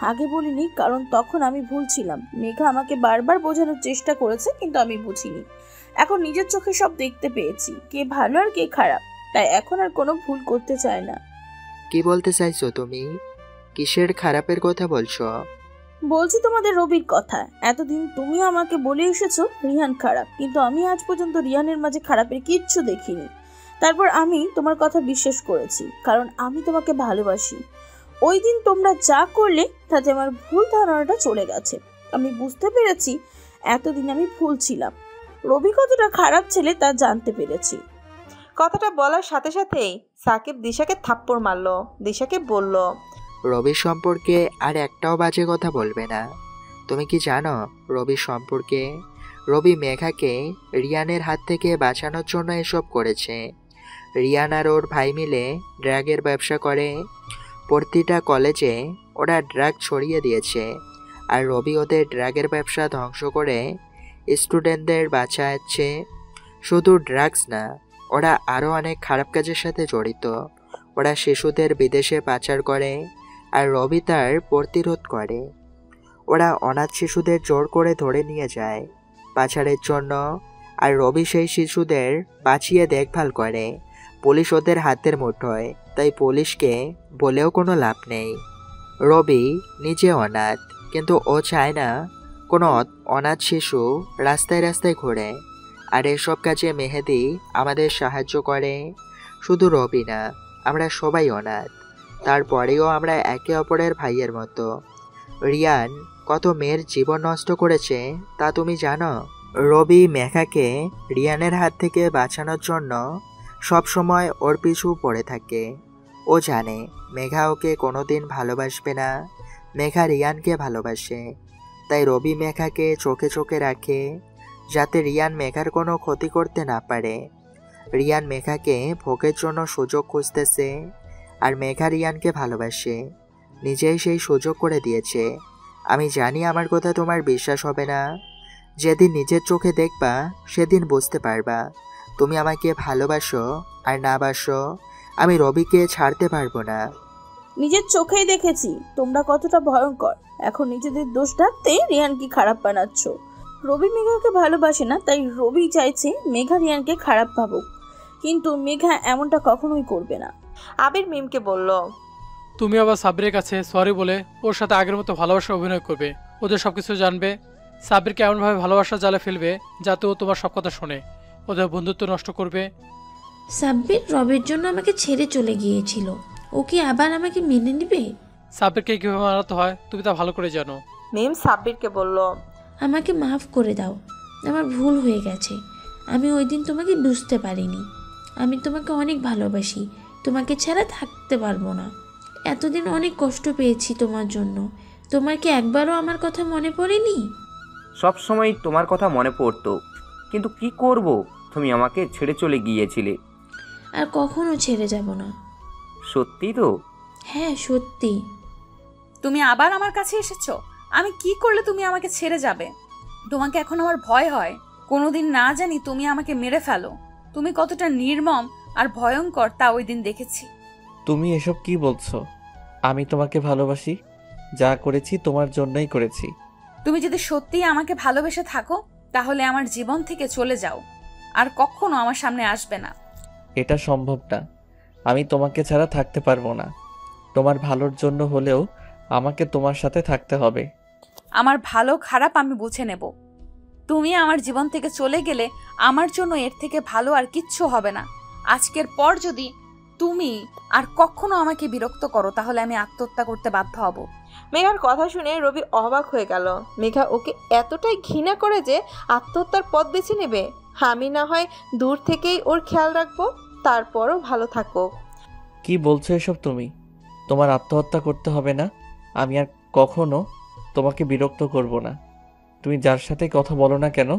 আগে বলিনি কারণ তখন আমি ভুল ছিলাম। মেঘা আমাকে বারবার বোঝানোর চেষ্টা করেছে, কিন্তু আমি বুঝিনি। এখন নিজের চোখে সব দেখতে পেয়েছি, কে ভালো আর কে খারাপ। তাই এখন আর কোনো ভুল করতে চাই না। কি বলতে চাইছো তুমি? কিসের খারাপের কথা বলছো? বলছি তোমাদের রবির কথা। এতদিন তুমিও আমাকে বলে এসেছো রিহান খারাপ, কিন্তু আমি আজ পর্যন্ত রিহানের মাঝে খারাপের কিচ্ছু দেখিনি। তারপর আমি তোমার কথা বিশ্বাস করেছি, কারণ আমি তোমাকে ভালোবাসি। ওই দিন তোমরা যা করলে তাতে আমার ভুল ধারণাটা চলে গেছে। আমি বুঝতে পেরেছি এতদিন আমি ভুল ছিলাম। রবি কতটা খারাপ ছেলে তা জানতে পেরেছি। কথাটা বলার সাথে সাথেই সাকিব দিশাকে থাপ্পড় মারলো। দিশাকে বলল, রবির সম্পর্কে আর একটাও বাজে কথা বলবে না। তুমি কি জানো রবির সম্পর্কে? রবি মেঘাকে রিয়ানের হাত থেকে বাঁচানোর জন্য এসব করেছে। রিয়ান আর ওর ভাই মিলে ড্রাগের ব্যবসা করে। প্রতিটা কলেজে ওরা ড্রাগ ছড়িয়ে দিয়েছে, আর রবি ওদের ড্রাগের ব্যবসা ধ্বংস করে স্টুডেন্টদের বাঁচাচ্ছে। শুধু ড্রাগস না, ওরা আরও অনেক খারাপ কাজের সাথে জড়িত। ওরা শিশুদের বিদেশে পাচার করে, আর রবি তার প্রতিরোধ করে। ওরা অনাথ শিশুদের জোর করে ধরে নিয়ে যায় পাচারের জন্য, আর রবি সেই শিশুদের বাঁচিয়ে দেখভাল করে। পুলিশ ওদের হাতের মুঠোয়, তাই পুলিশকে বলেও কোনো লাভ নেই। রবি নিজে অনাথ, কিন্তু ও চায় না কোনো অনাথ শিশু রাস্তায় রাস্তায় ঘোরে। আর এসব কাজে মেহেদি আমাদের সাহায্য করে। শুধু রবি না, আমরা সবাই অনাথ। তারপরেও আমরা একে অপরের ভাইয়ের মতো। রিয়ান কত মেয়ের জীবন নষ্ট করেছে তা তুমি জানো? রবি মেঘাকে রিয়ানের হাত থেকে বাঁচানোর জন্য সবসময় ওর পিছু পড়ে থাকে। ও জানে মেঘা ওকে কোনোদিন ভালোবাসবে না, মেঘা রিয়ানকে ভালোবাসে। তাই রবি মেঘাকে চোখে চোখে রাখে যাতে রিয়ান মেঘার কোনো ক্ষতি করতে না পারে। রিয়ান মেঘাকে ভোগের জন্য সুযোগ খুঁজতেছে, আর মেঘা রিয়ানকে ভালোবাসে, নিজেই সেই সুযোগ করে দিয়েছে। আমি জানি আমার কথা তোমার বিশ্বাস হবে না, যেদিন নিজের চোখে দেখবা সেদিন বুঝতে পারবা তুমি আমাকে ভালোবাসো আর না বাসো, আমি রবিকে ছাড়তে পারবো না। নিজের চোখেই দেখেছি তোমরা কতটা ভয়ঙ্কর। এখন নিজেদের দোষ ঢাকতে রিয়ানকে খারাপ বানাচ্ছ। রবি মেঘাকে ভালোবাসে না, তাই রবি চাইছে মেঘা রিয়ানকে খারাপ ভাবুক, কিন্তু মেঘা এমনটা কখনোই করবে না। আবির মিমকে বলল, তুমি আবার সাব্বিরের কাছে সরি বলে ওর সাথে আগের মতো ভালোবাসা অভিনয় করবে, ওদের সবকিছু জানবে, সাব্বিরকে এমনভাবে ভালোবাসা জালে ফেলবে যাতে ও তোমার সব কথা শোনে, ওদের বন্ধুত্ব নষ্ট করবে। সাব্বির রবির জন্য আমাকে ছেড়ে চলে গিয়েছিল, ও কি আবার আমাকে মেনে নেবে? সাব্বিরকে কিভাবে মানাতে হয় তুমি তা ভালো করে জানো। মিম সাব্বিরকে বলল, আমাকে মাফ করে দাও, আমার ভুল হয়ে গেছে। আমি ওই দিন তোমাকে বুঝতে পারিনি। আমি তোমাকে অনেক ভালোবাসি, তোমাকে ছাড়া থাকতে পারবো না। এতদিন অনেক কষ্ট পেয়েছি তোমার জন্য, তোমার কি একবারও আমার কথা মনে পড়েনি? সব সময় তোমার কথা মনে পড়তো, কিন্তু কি করব, তুমি আমাকে ছেড়ে চলে গিয়েছিলে। আর কখনো ছেড়ে যাব না। সত্যি তো? হ্যাঁ সত্যি। তুমি আবার আমার কাছে এসেছো? আমি কি করলে তুমি আমাকে ছেড়ে যাবে? তোমাকে এখন আমার ভয় হয়, কোনোদিন না জানি তুমি আমাকে মেরে ফেলো। তুমি কতটা নির্মম আর ভয়ঙ্কর তা ওই দিন দেখেছি। তুমি এসব কি বলছো? আমি তোমাকে ভালোবাসি, যা করেছি তোমার জন্যই করেছি। তুমি যদি সত্যিই আমাকে ভালোবেসে থাকো তাহলে আমার জীবন থেকে চলে যাও, আর কখনো আমার সামনে আসবে না। এটা সম্ভব না, আমি তোমাকে ছাড়া থাকতে পারবো না। তোমার ভালোর জন্য হলেও আমাকে তোমার সাথে থাকতে হবে। আমার ভালো খারাপ আমি বুঝে নেব। তুমি আমার জীবন থেকে চলে গেলে আমার জন্য এর থেকে ভালো আর কিচ্ছু হবে না। আজকের পর যদি তুমি আর কখনো আমাকে বিরক্ত করো তাহলে আমি আত্মহত্যা করতে বাধ্য হব। মেঘার কথা শুনে রবি অবাক হয়ে গেল। মেঘা ওকে এতটাই ঘৃণা করে যে আত্মহত্যার পথ বেছে নেবে? আমি না হয় দূর থেকেই ওর খেয়াল রাখবো, তারপরও ভালো থাকো। কি বলছো এসব তুমি? তোমার আত্মহত্যা করতে হবে না, আমি আর কখনো তোমাকে বিরক্ত করব না। তুমি যার সাথে কথা বলো না কেন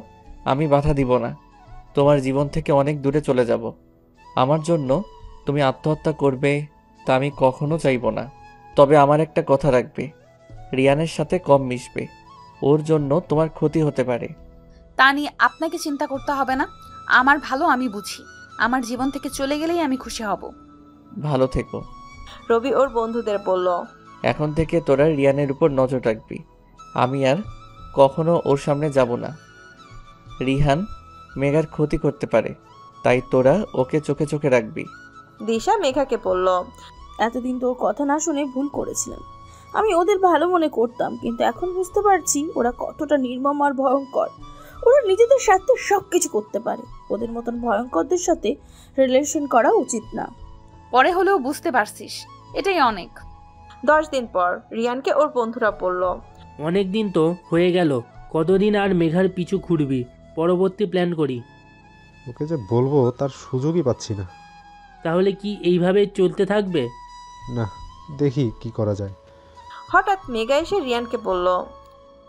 আমি বাধা দিব না। তোমার জীবন থেকে অনেক দূরে চলে যাব। আমার জন্য তুমি আত্মহত্যা করবে তা আমি কখনো চাইব না। তবে আমার একটা কথা রাখবে, রিয়ানের সাথে কম মিশবে, ওর জন্য তোমার ক্ষতি হতে পারে। তা নিয়ে আপনাকে চিন্তা করতে হবে না, আমার ভালো আমি বুঝি। আমার জীবন থেকে চলে গেলেই আমি খুশি হব। ভালো থেকো। রবি ওর বন্ধুদের বলল, এখন থেকে তোরা রিয়ানের উপর নজর রাখবি, আমি আর কখনো ওর সামনে যাব না। রিহান মেঘার ক্ষতি করতে পারে, তাই তোরা ওকে চোখে চোখে রাখবি। দিশা মেঘাকে বলল, এতদিন তোর কথা না শুনে ভুল করেছিলাম। আমি ওদের ভালো মনে করতাম, কিন্তু এখন বুঝতে পারছি ওরা কতটা নির্মম আর ভয়ঙ্কর। ওরা নিজেদের স্বার্থে সব কিছু করতে পারে। ওদের মতন ভয়ঙ্করদের সাথে রিলেশন করা উচিত না। পরে হলেও বুঝতে পারছিস, এটাই অনেক। 10 দিন পর রিয়ানকে ওর বন্ধুরা বলল, অনেক দিন তো হয়ে গেল, কতদিন আর মেঘার পিছু ঘুরবি? পরবর্তী প্ল্যান করি। ওকে যে বলবো তার সুযোগই পাচ্ছি না। তাহলে কি এইভাবে চলতে থাকবে? না, দেখি কি করা যায়। হঠাৎ মেঘা এসে রিয়ানকে বলল,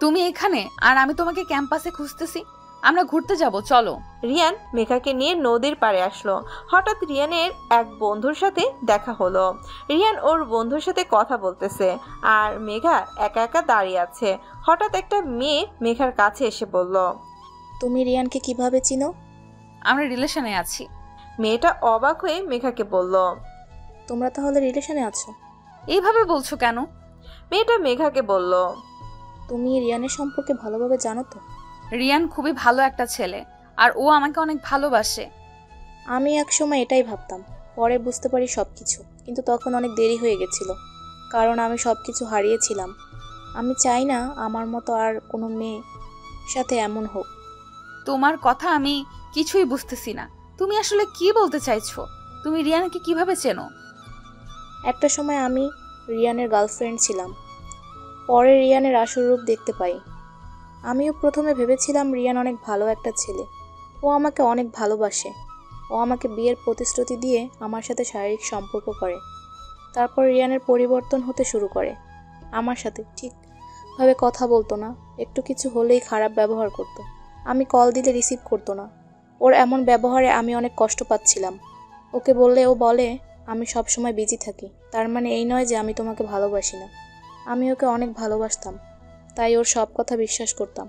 তুমি এখানে আর আমি তোমাকে ক্যাম্পাসে খুঁজতেছি, আমরা ঘুরতে যাব, চলো। রিয়ান মেঘাকে নিয়ে নদীর পাড়ে আসলো। হঠাৎ রিয়ানের এক বন্ধুর সাথে দেখা হলো। রিয়ান ওর বন্ধুর সাথে কথা বলতেছে আর মেঘা একা একা দাঁড়িয়ে আছে। হঠাৎ একটা মেয়ে মেঘার কাছে এসে বলল, তুমি রিয়ানকে কিভাবে চিনো? আমরা রিলেশনে আছি। মেয়েটা অবাক হয়ে মেঘাকে বলল, তোমরা তাহলে রিলেশনে আছো? এইভাবে বলছো কেন? মেয়েটা মেঘাকে বলল, তুমি রিয়ানের সম্পর্কে ভালোভাবে জানো তো? রিয়ান খুবই ভালো একটা ছেলে, আর ও আমাকে অনেক ভালোবাসে। আমি একসময় এটাই ভাবতাম, পরে বুঝতে পারি সব কিছু, কিন্তু তখন অনেক দেরি হয়ে গেছিল, কারণ আমি সব কিছু হারিয়েছিলাম। আমি চাই না আমার মতো আর কোনো মেয়ে সাথে এমন হোক। তোমার কথা আমি কিছুই বুঝতেছি না, তুমি আসলে কি বলতে চাইছো? তুমি রিয়ানকে কিভাবে চেনো? একটা সময় আমি রিয়ানের গার্লফ্রেন্ড ছিলাম, পরে রিয়ানের আসল রূপ দেখতে পাই। আমিও প্রথমে ভেবেছিলাম রিয়ান অনেক ভালো একটা ছেলে, ও আমাকে অনেক ভালোবাসে, ও আমাকে বিয়ের প্রতিশ্রুতি দিয়ে আমার সাথে শারীরিক সম্পর্ক করে। তারপর রিয়ানের পরিবর্তন হতে শুরু করে, আমার সাথে ঠিকভাবে কথা বলতো না, একটু কিছু হলেই খারাপ ব্যবহার করতো, আমি কল দিলে রিসিভ করতো না। ওর এমন ব্যবহারে আমি অনেক কষ্ট পাচ্ছিলাম। ওকে বললে ও বলে আমি সবসময় বিজি থাকি, তার মানে এই নয় যে আমি তোমাকে ভালোবাসি না। আমি ওকে অনেক ভালোবাসতাম, তাই ওর সব কথা বিশ্বাস করতাম।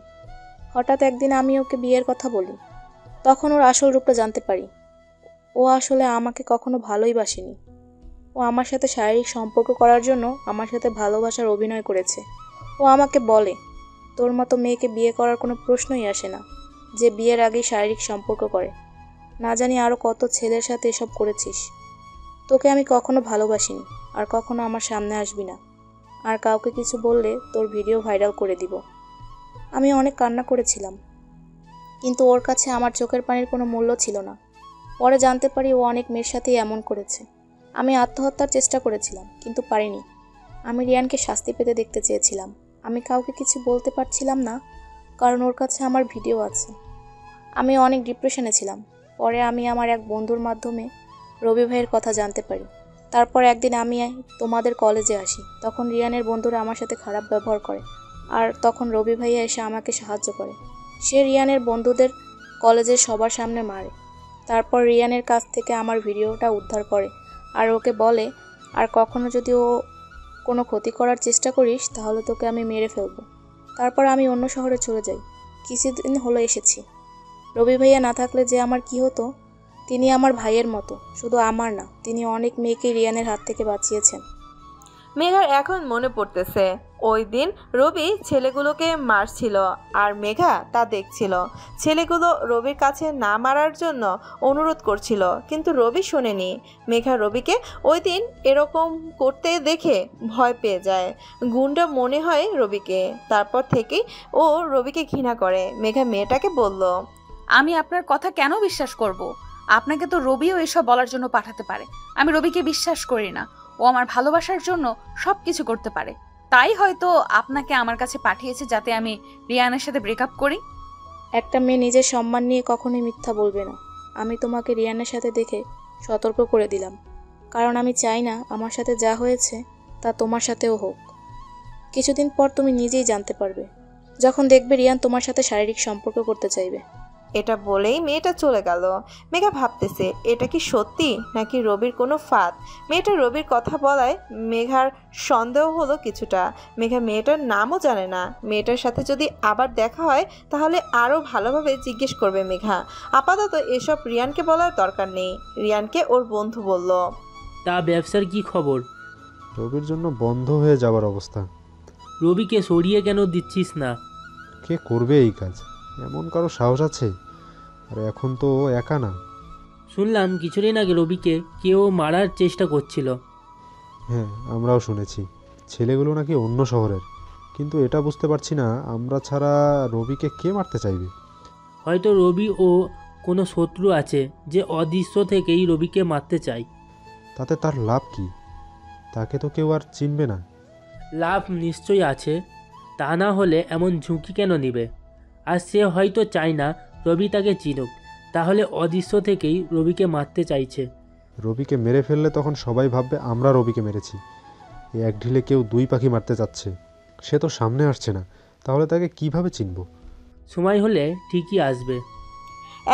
হঠাৎ একদিন আমি ওকে বিয়ের কথা বলি, তখন ওর আসল রূপটা জানতে পারি। ও আসলে আমাকে কখনো ভালোই বাসেনি। ও আমার সাথে শারীরিক সম্পর্ক করার জন্য আমার সাথে ভালোবাসার অভিনয় করেছে। ও আমাকে বলে, তোর মতো মেয়েকে বিয়ে করার কোনো প্রশ্নই আসে না, যে বিয়ের আগেই শারীরিক সম্পর্ক করে। না জানি আরও কত ছেলের সাথে এসব করেছিস। তোকে আমি কখনো ভালোবাসিনি, আর কখনো আমার সামনে আসবি না। আর কাউকে কিছু বললে তোর ভিডিও ভাইরাল করে দিব। আমি অনেক কান্না করেছিলাম, কিন্তু ওর কাছে আমার চোখের পানির কোনো মূল্য ছিল না। পরে জানতে পারি ও অনেক মেয়ের সাথেই এমন করেছে। আমি আত্মহত্যার চেষ্টা করেছিলাম, কিন্তু পারিনি। আমি রিয়ানকে শাস্তি পেতে দেখতে চেয়েছিলাম। আমি কাউকে কিছু বলতে পারছিলাম না, কারণ ওর কাছে আমার ভিডিও আছে। আমি অনেক ডিপ্রেশনে ছিলাম। পরে আমি আমার এক বন্ধুর মাধ্যমে রবি ভাইয়ের কথা জানতে পারি। তারপর একদিন আমি তোমাদের কলেজে আসি, তখন রিয়ানের বন্ধুরা আমার সাথে খারাপ ব্যবহার করে, আর তখন রবি ভাইয়া এসে আমাকে সাহায্য করে। সে রিয়ানের বন্ধুদের কলেজের সবার সামনে মারে। তারপর রিয়ানের কাছ থেকে আমার ভিডিওটা উদ্ধার করে, আর ওকে বলে, আর কখনো যদি ও কোনো ক্ষতি করার চেষ্টা করিস তাহলে তোকে আমি মেরে ফেলবো। তারপর আমি অন্য শহরে চলে যাই। কিছুদিন হলো এসেছি। রবি ভাইয়া না থাকলে যে আমার কি হতো, তিনি আমার ভাইয়ের মতো। শুধু আমার না, তিনি অনেক মেয়েকে রিয়ানের হাত থেকে বাঁচিয়েছেন। মেঘার এখন মনে পড়তেছে ওই দিন রবি ছেলেগুলোকে মারছিল আর মেঘা তা দেখছিল। ছেলেগুলো রবির কাছে না মারার জন্য অনুরোধ করছিল, কিন্তু রবি শোনেনি। মেঘা রবিকে ওই দিন এরকম করতে দেখে ভয় পেয়ে যায়। গুন্ডা মনে হয় রবিকে। তারপর থেকেই ও রবিকে ঘৃণা করে। মেঘা মেয়েটাকে বলল, আমি আপনার কথা কেন বিশ্বাস করব? আপনাকে তো রবিও এসব বলার জন্য পাঠাতে পারে। আমি রবিকে বিশ্বাস করি না। ও আমার ভালোবাসার জন্য সব কিছু করতে পারে, তাই হয়তো আপনাকে আমার কাছে পাঠিয়েছে যাতে আমি রিয়ানের সাথে ব্রেকআপ করি। একটা মেয়ে নিজের সম্মান নিয়ে কখনোই মিথ্যা বলবে না। আমি তোমাকে রিয়ানের সাথে দেখে সতর্ক করে দিলাম, কারণ আমি চাই না আমার সাথে যা হয়েছে তা তোমার সাথেও হোক। কিছুদিন পর তুমি নিজেই জানতে পারবে, যখন দেখবে রিয়ান তোমার সাথে শারীরিক সম্পর্ক করতে চাইবে। এটা বলেই মেয়েটা চলে গেল। মেঘা ভাবতেছে এটা কি সত্যি নাকি রবির কোনো ফাঁদ। মেয়েটা রবির কথা বলায় মেঘার সন্দেহ হলো কিছুটা। মেঘা মেয়েটার নামও জানে না। মেয়েটার সাথে যদি আবার দেখা হয় তাহলে আরও ভালোভাবে জিজ্ঞেস করবে মেঘা। আপাতত এসব রিয়ানকে বলার দরকার নেই। রিয়ানকে ওর বন্ধু বলল, তা ব্যবসার কি খবর? রবির জন্য বন্ধ হয়ে যাবার অবস্থা। রবিকে সরিয়ে কেন দিচ্ছিস না? কে করবে এই কাজ? এমন কারো সাহস আছে? আর এখন তো ও একা না। শুনলাম কিছুদিন আগে রবিকে কেউ মারার চেষ্টা করছিল। হ্যাঁ, আমরাও শুনেছি। ছেলেগুলো নাকি অন্য শহরের, কিন্তু এটা বুঝতে পারছি না আমরা ছাড়া রবিকে কে মারতে চাইবে। হয়তো রবি ও কোনো শত্রু আছে যে অদৃশ্য থেকেই রবিকে মারতে চায়। তাতে তার লাভ কি? তাকে তো কেউ আর চিনবে না। লাভ নিশ্চয়ই আছে, তা না হলে এমন ঝুঁকি কেন নেবে? আর সে হয়তো চায় না রবি তাকে চিনুক, তাহলে অদৃশ্য থেকেই রবিকে মারতে চাইছে। রবিকে মেরে ফেললে তখন সবাই ভাববে আমরা রবিকে মেরেছি। এই এক ঢিলে কেউ দুই পাখি মারতে চাচ্ছে। সে তো সামনে আসছে না, তাহলে তাকে কিভাবে চিনব? সময় হলে ঠিকই আসবে।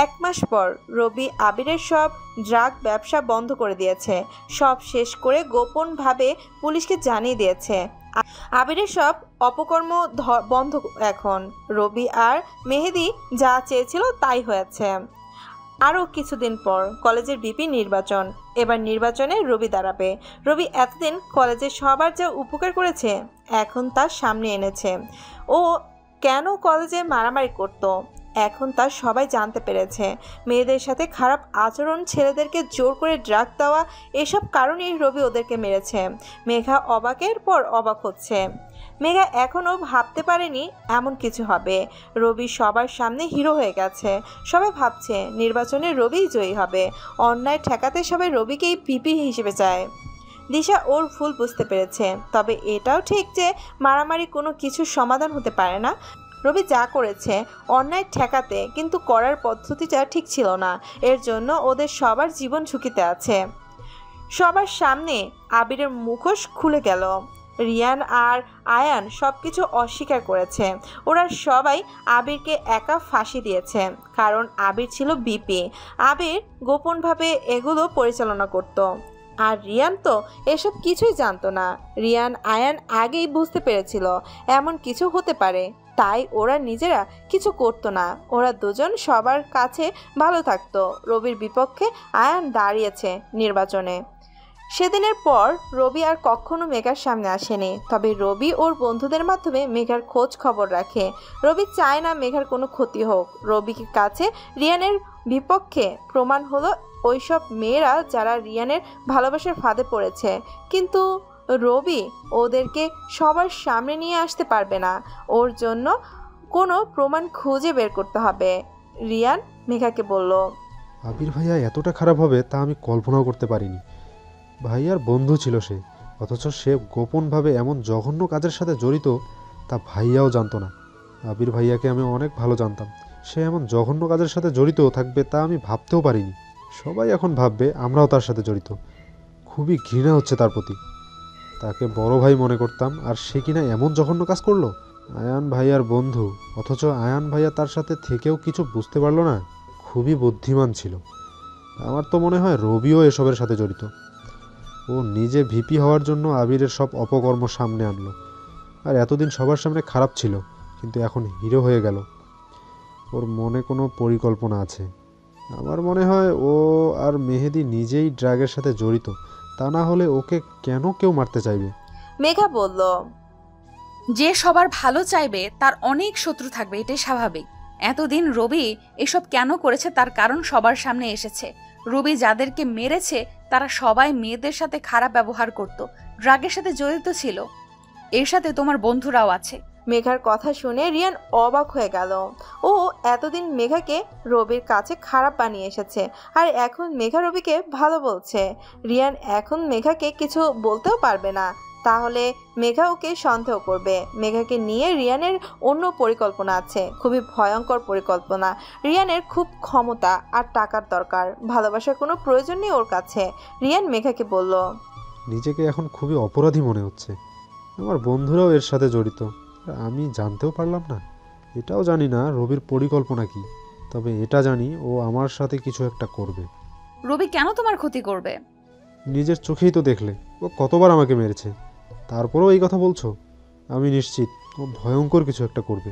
1 মাস পর রবি আবিরের সব ড্রাগ ব্যবসা বন্ধ করে দিয়েছে। সব শেষ করে গোপনভাবে পুলিশকে জানিয়ে দিয়েছে। আবিরের সব অপকর্ম বন্ধ এখন। রবি আর মেহেদি যা চেয়েছিল তাই হয়েছে। আরও কিছুদিন পর কলেজের ভিপি নির্বাচন। এবার নির্বাচনে রবি দাঁড়াবে। রবি এতদিন কলেজে সবার যা উপকার করেছে এখন তার সামনে এনেছে। ও কেন কলেজে মারামারি করতো এখন তার সবাই জানতে পেরেছে। মেয়েদের সাথে খারাপ আচরণ, ছেলেদেরকে জোর করে ড্রাগ দেওয়া, এসব কারণেই রবি ওদেরকে মেরেছে। মেঘা অবাকের পর অবাক হচ্ছে। মেঘা এখনও ভাবতে পারেনি এমন কিছু হবে। রবি সবার সামনে হিরো হয়ে গেছে। সবাই ভাবছে নির্বাচনে রবিই জয়ী হবে। অন্যায় ঠেকাতে সবাই রবিকেই পিপি হিসেবে চায়। দিশা ওর ভুল বুঝতে পেরেছে। তবে এটাও ঠিক যে মারামারি কোনো কিছুর সমাধান হতে পারে না। রবি যা করেছে অন্যায় ঠেকাতে, কিন্তু করার পদ্ধতিটা ঠিক ছিল না। এর জন্য ওদের সবার জীবন ঝুঁকিতে আছে। সবার সামনে আবিরের মুখোশ খুলে গেল। রিয়ান আর আয়ান সব কিছু অস্বীকার করেছে। ওরা সবাই আবিরকে একা ফাঁসি দিয়েছে, কারণ আবির ছিল বিপি। আবির গোপনভাবে এগুলো পরিচালনা করত। আর রিয়ান তো এসব কিছুই জানতো না। রিয়ান আয়ান আগেই বুঝতে পেরেছিল এমন কিছু হতে পারে, তাই ওরা নিজেরা কিছু করতো না। ওরা দুজন সবার কাছে ভালো থাকতো। রবির বিপক্ষে আয়ান দাঁড়িয়েছে নির্বাচনে। সেদিনের পর রবি আর কখনো মেঘার সামনে আসেনি। তবে রবি ওর বন্ধুদের মাধ্যমে মেঘার খোঁজ খবর রাখে। রবি চায় না মেঘার কোনো ক্ষতি হোক। রবির কাছে রিয়ানের বিপক্ষে প্রমাণ হলো ওইসব মেয়েরা যারা রিয়ানের ভালোবাসার ফাঁদে পড়েছে। কিন্তু রবি ওদেরকে সবার সামনে নিয়ে আসতে পারবে না। ওর জন্য কোনো প্রমাণ খুঁজে বের করতে হবে। রিয়ান মেঘাকে বলল, আবির ভাইয়া এতটা খারাপ হবে তা আমি কল্পনাও করতে পারিনি। ভাইয়ার বন্ধু ছিল সে, অথচ সে গোপনভাবে এমন জঘন্য কাজের সাথে জড়িত তা ভাইয়াও জানতো না। আবির ভাইয়াকে আমি অনেক ভালো জানতাম। সে এমন জঘন্য কাজের সাথে জড়িত থাকবে তা আমি ভাবতেও পারিনি। সবাই এখন ভাববে আমরাও তার সাথে জড়িত। খুবই ঘৃণা হচ্ছে তার প্রতি। তাকে বড় ভাই মনে করতাম, আর সে কিনা এমন জঘন্য কাজ করলো। আয়ান ভাইয়ার বন্ধু, অথচ আয়ান ভাইয়া তার সাথে থেকেও কিছু বুঝতে পারলো না। খুবই বুদ্ধিমান ছিল। আমার তো মনে হয় রবিও এসবের সাথে জড়িত। ও নিজে ভিপি হওয়ার জন্য আবিরের সব অপকর্ম সামনে আনলো। আর এতদিন সবার সামনে খারাপ ছিল, কিন্তু এখন হিরো হয়ে গেল। ওর মনে কোনো পরিকল্পনা আছে। আমার মনে হয় ও আর মেহেদি নিজেই ড্রাগের সাথে জড়িত। তা না হলে ওকে কেন কেউ মারতে চাইবে? মেঘা বলল, যে সবার ভালো চাইবে তার অনেক শত্রু থাকবে, এটাই স্বাভাবিক। এতদিন রবি এসব কেন করেছে তার কারণ সবার সামনে এসেছে। রবি যাদেরকে মেরেছে তারা সবাই মেয়েদের সাথে খারাপ ব্যবহার করত, ড্রাগের সাথে জড়িত ছিল। এর সাথে তোমার বন্ধুরাও আছে। মেঘার কথা শুনে রিয়ান অবাক হয়ে গেল। ও এতদিন মেঘাকে রবির কাছে খারাপ বানিয়ে এসেছে, আর এখন মেঘা রবিকে ভালো বলছে। রিয়ান এখন মেঘাকে কিছু বলতেও পারবে না, তাহলে মেঘা ওকে সন্দেহ করবে। মেঘাকে নিয়ে রিয়ানের অন্য পরিকল্পনা আছে, খুবই ভয়ঙ্কর পরিকল্পনা। রিয়ানের খুব ক্ষমতা আর টাকার দরকার, ভালোবাসার কোনো প্রয়োজন নেই ওর কাছে। রিয়ান মেঘাকে বলল, নিজেকে এখন খুবই অপরাধী মনে হচ্ছে। আমার বন্ধুরাও এর সাথে জড়িত, আমি জানতেও পারলাম না। এটাও জানি না রবির পরিকল্পনা কি, তবে এটা জানি ও আমার সাথে কিছু একটা করবে। রবি কেন তোমার ক্ষতি করবে? নিজের চোখেই তো দেখলে ও কতবার আমাকে মেরেছে, তারপরেও এই কথা বলছো? আমি নিশ্চিত ও ভয়ঙ্কর কিছু একটা করবে।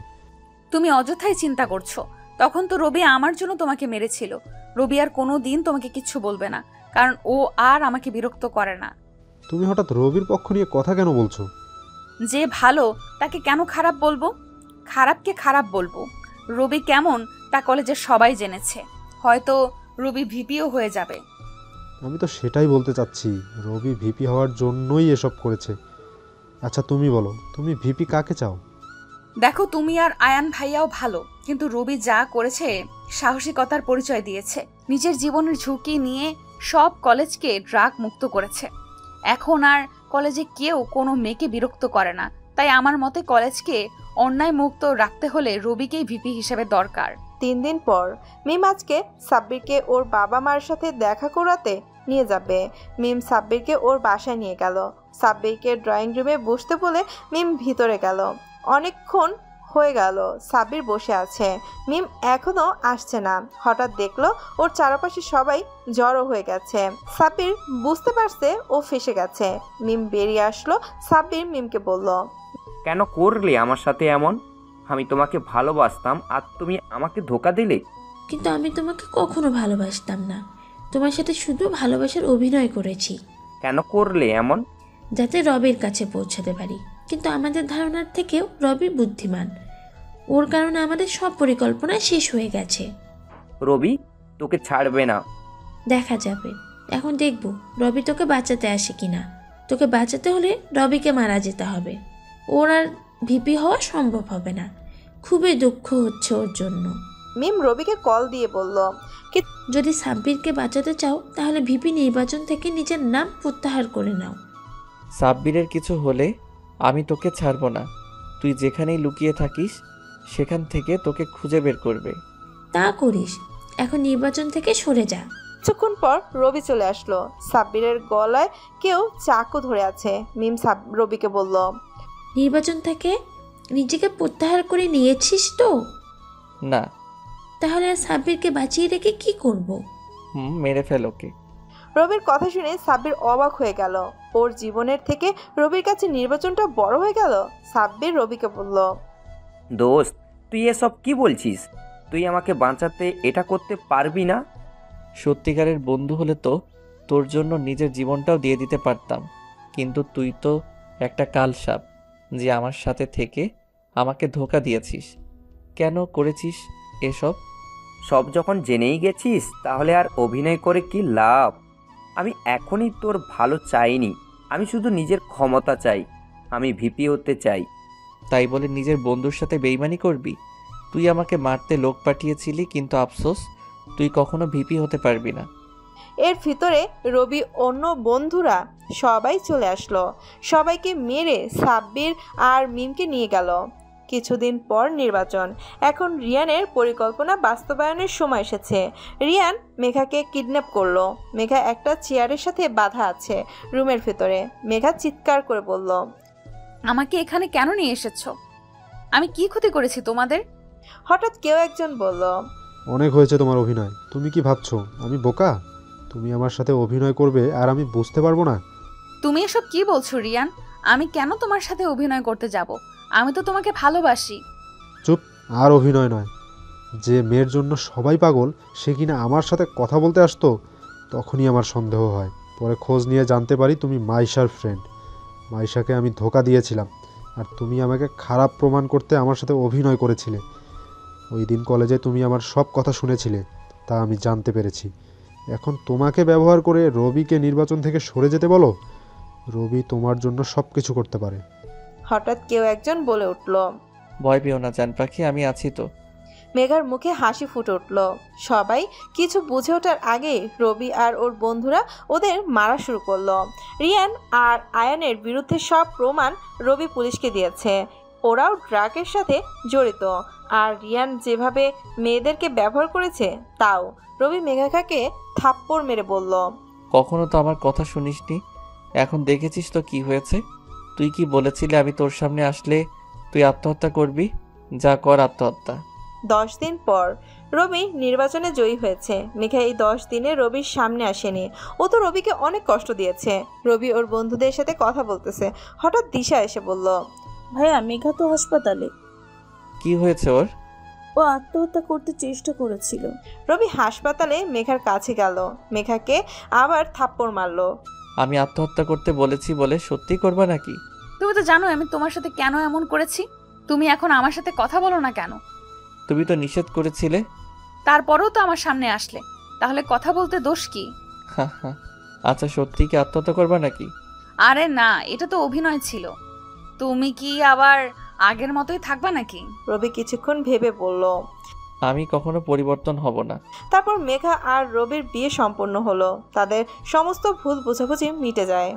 তুমি অযথাই চিন্তা করছো। তখন তো রবি আমার জন্য তোমাকে মেরেছিল। রবি আর কোনো দিন তোমাকে কিচ্ছু বলবে না, কারণ ও আর আমাকে বিরক্ত করে না। তুমি হঠাৎ রবির পক্ষ নিয়ে কথা কেন বলছো? যে ভালো তাকে কেন খারাপ বলবো? খারাপকে খারাপ বলবো। রবি কেমন তা কলেজের সবাই জেনেছে। হয়তো রবি ভিপিও হয়ে যাবে। আমি তো সেটাই বলতে চাচ্ছি, রবি ভিপি হওয়ার জন্যই এসব করেছে। আচ্ছা তুমি বলো, তুমি ভিপি কাকে চাও? দেখো, তুমি আর আয়ান ভাইয়াও ভালো, কিন্তু রবি যা করেছে সাহসিকতার পরিচয় দিয়েছে। নিজের জীবনের ঝুঁকি নিয়ে সব কলেজকে ড্রাগ মুক্ত করেছে। এখন আর কলেজে কেউ কোনো মেয়েকে বিরক্ত করে না। তাই আমার মতে কলেজকে অন্যায় মুক্ত রাখতে হলে রবিকেই ভিপি হিসেবে দরকার। 3 দিন পর মিম আজকে সাব্বিরকে ওর বাবা মার সাথে দেখা করাতে নিয়ে যাবে। মিম সাব্বিরকে ওর বাসায় নিয়ে গেল। সাব্বিরকে ড্রয়িং রুমে বসতে বলে মিম ভিতরে গেল। অনেকক্ষণ হয়ে গেল সাব্বির বসে আছে, মিম এখনো আসছে না। হঠাৎ দেখলো ওর চারপাশে সবাই জড়ো হয়ে গেছে। সাব্বির বুঝতে পারছে ও ফেসে গেছে। মিম বেরিয়ে আসলো। সাব্বির মিমকে বলল, কেন করলে আমার সাথে এমন? আমি তোমাকে ভালোবাসতাম আর তুমি আমাকে ধোকা দিলে। কিন্তু আমি তোমাকে কখনো ভালোবাসতাম না। তোমার সাথে শুধু ভালোবাসার অভিনয় করেছি। কেন করলে এমন? যাতে রবির কাছে পৌঁছাতে পারি। কিন্তু আমাদের ধারণার থেকেও রবি বুদ্ধিমান। ওর কারণে আমাদের সব পরিকল্পনা শেষ হয়ে গেছে। রবি তোকে ছাড়বে না। দেখা যাবে। এখন দেখব রবি তোকে বাঁচাতে আসে কিনা। তোকে বাঁচাতে হলে রবিকে মারা যেতে হবে। ওর আর ভিপি হওয়া সম্ভব হবে না। খুবই দুঃখ হচ্ছে ওর জন্য। মিম রবিকে কল দিয়ে বলল, যদি সাব্বিরকে বাঁচাতে চাও তাহলে ভিপি নির্বাচন থেকে নিজের নাম প্রত্যাহার করে নাও। সাব্বিরের কিছু হলে আমি তোকে ছাড়বো না। তুই যেখানেই লুকিয়ে থাকিস সেখান থেকে তোকে খুঁজে বের করবে। তা করিস, এখন নির্বাচন থেকে সরে যা। কিছুক্ষণ পর রবি চলে আসলো। সাব্বিরের গলায় কেউ চাকু ধরে আছে। মিম রবিকে বলল, নির্বাচন থেকে নিজেকে প্রত্যাহার করে নিয়েছিস তো? না। তাহলে আর সাব্বিরকে বাঁচিয়ে রেখে কি করব? মেরে ফেল ওকে। রবির কথা শুনে সাব্বির অবাক হয়ে গেল। ওর জীবনের থেকে রবির কাছে নির্বাচনটা বড় হয়ে গেল। সাব্বির রবিকে বলল, দোস্ত, তুই এসব কি বলছিস? তুই আমাকে বাঁচাতে এটা করতে পারবি না? সত্যিকারের বন্ধু হলে তো তোর জন্য নিজের জীবনটাও দিয়ে দিতে পারতাম, কিন্তু তুই তো একটা কালসাপ যে আমার সাথে থেকে আমাকে ধোঁকা দিয়েছিস। কেন করেছিস এসব? সব যখন জেনেই গেছিস তাহলে আর অভিনয় করে কি লাভ? আমি এখনই তোর ভালো চাইনি, আমি শুধু নিজের ক্ষমতা চাই। আমি ভিপি হতে চাই। তাই বলে নিজের বন্ধুর সাথে বেইমানি করবি? তুই আমাকে মারতে লোক পাঠিয়েছিলি, কিন্তু আফসোস তুই কখনো ভিপি হতে পারবি না। এর ভিতরে রবি অন্য বন্ধুরা সবাই চলে আসলো। সবাইকে মেরে সাব্বির আর মিমকে নিয়ে গেল। কিছুদিন পর নির্বাচন। এখন রিয়ানের পরিকল্পনা বাস্তবায়নের সময় এসেছে। রিয়ান মেঘাকে কিডন্যাপ করলো। মেঘা একটা চেয়ারের সাথে বাঁধা আছে রুমের ভিতরে। মেঘা চিৎকার করে বলল, আমাকে এখানে কেন নিয়ে এসেছো? আমি কি ক্ষতি করেছি তোমাদের? হঠাৎ কেউ একজন বলল, অনেক হয়েছে তোমার অভিনয়। তুমি কি ভাবছো আমি বোকা? তুমি আমার সাথে অভিনয় করবে আর আমি বুঝতে পারবো না? তুমি এসব কি বলছো রিয়ান? আমি কেন তোমার সাথে অভিনয় করতে যাব? আমি তো তোমাকে ভালোবাসি। চুপ, আর অভিনয় নয়। যে মেয়ের জন্য সবাই পাগল সে কিনা আমার সাথে কথা বলতে আসতো, তখনই আমার সন্দেহ হয়। পরে খোঁজ নিয়ে জানতে পারি তুমি মাইশার ফ্রেন্ড। মাইশাকে আমি ধোঁকা দিয়েছিলাম আর তুমি আমাকে খারাপ প্রমাণ করতে আমার সাথে অভিনয় করেছিলে। ওই দিন কলেজে তুমি আমার সব কথা শুনেছিলে, তা আমি জানতে পেরেছি। এখন তোমাকে ব্যবহার করে রবিকে নির্বাচন থেকে সরে যেতে বলো? রবি তোমার জন্য সব কিছু করতে পারে। হঠাৎ কেউ একজন বলে উঠল, ভয় পেও না জান পাখি, আমি আছি তো। মেঘার মুখে হাসি ফুটে উঠল। সবাই কিছু বুঝে ওঠার আগে রবি আর ওর বন্ধুরা ওদের মারা শুরু করলো। রিয়ান আর আয়ানের বিরুদ্ধে সব প্রমাণ রবি পুলিশকে দিয়েছে। ওরাও ড্রাগের সাথে জড়িত। আর রিয়ান যেভাবে মেয়েদেরকে ব্যবহার করেছে তাও। রবি মেঘাকে থাপ্পড় মেরে বলল, কখনো তো আমার কথা শুনিসনি, এখন দেখেছিস তো কি হয়েছে। তুই কি বলেছিলি আমি তোর সামনে আসলে তুই আত্মহত্যা করবি? যা কর আত্মহত্যা। 10 দিন পর রবি নির্বাচনে জয়ী হয়েছে। মেঘা এই 10 দিনে রবির সামনে আসেনি। ও তো রবিকে অনেক কষ্ট দিয়েছে। রবি ওর বন্ধুদের সাথে কথা বলতেছে। হঠাৎ দিশা এসে বলল, ভাইয়া মেঘা তো হাসপাতালে। কি হয়েছে ওর? ও আত্মহত্যা করতে চেষ্টা করেছিল। রবি হাসপাতালে মেঘার কাছে গেল। মেঘাকে আবার থাপ্পড় মারলো। আমি আত্মহত্যা করতে বলেছি বলে সত্যি করবা নাকি? তুমি তো জানো আমি তোমার সাথে কেন এমন করেছি। তুমি এখন আমার সাথে কথা বলো না কেন? তুমি তো নিষেধ করেছিলে। তারপরেও তো আমার সামনে আসলে, তাহলে কথা বলতে দোষ কি? আচ্ছা, সত্যি কি আত্মহত্যা করবা নাকি? আরে না, এটা তো অভিনয় ছিল। তুমি কি আবার আগের মতোই থাকবা নাকি? রবি কিছুক্ষণ ভেবে বলল, আমি কখনো পরিবর্তন হব না। তারপর মেঘা আর রবির বিয়ে সম্পন্ন হলো। তাদের সমস্ত ভুল বোঝাবুঝি মিটে যায়।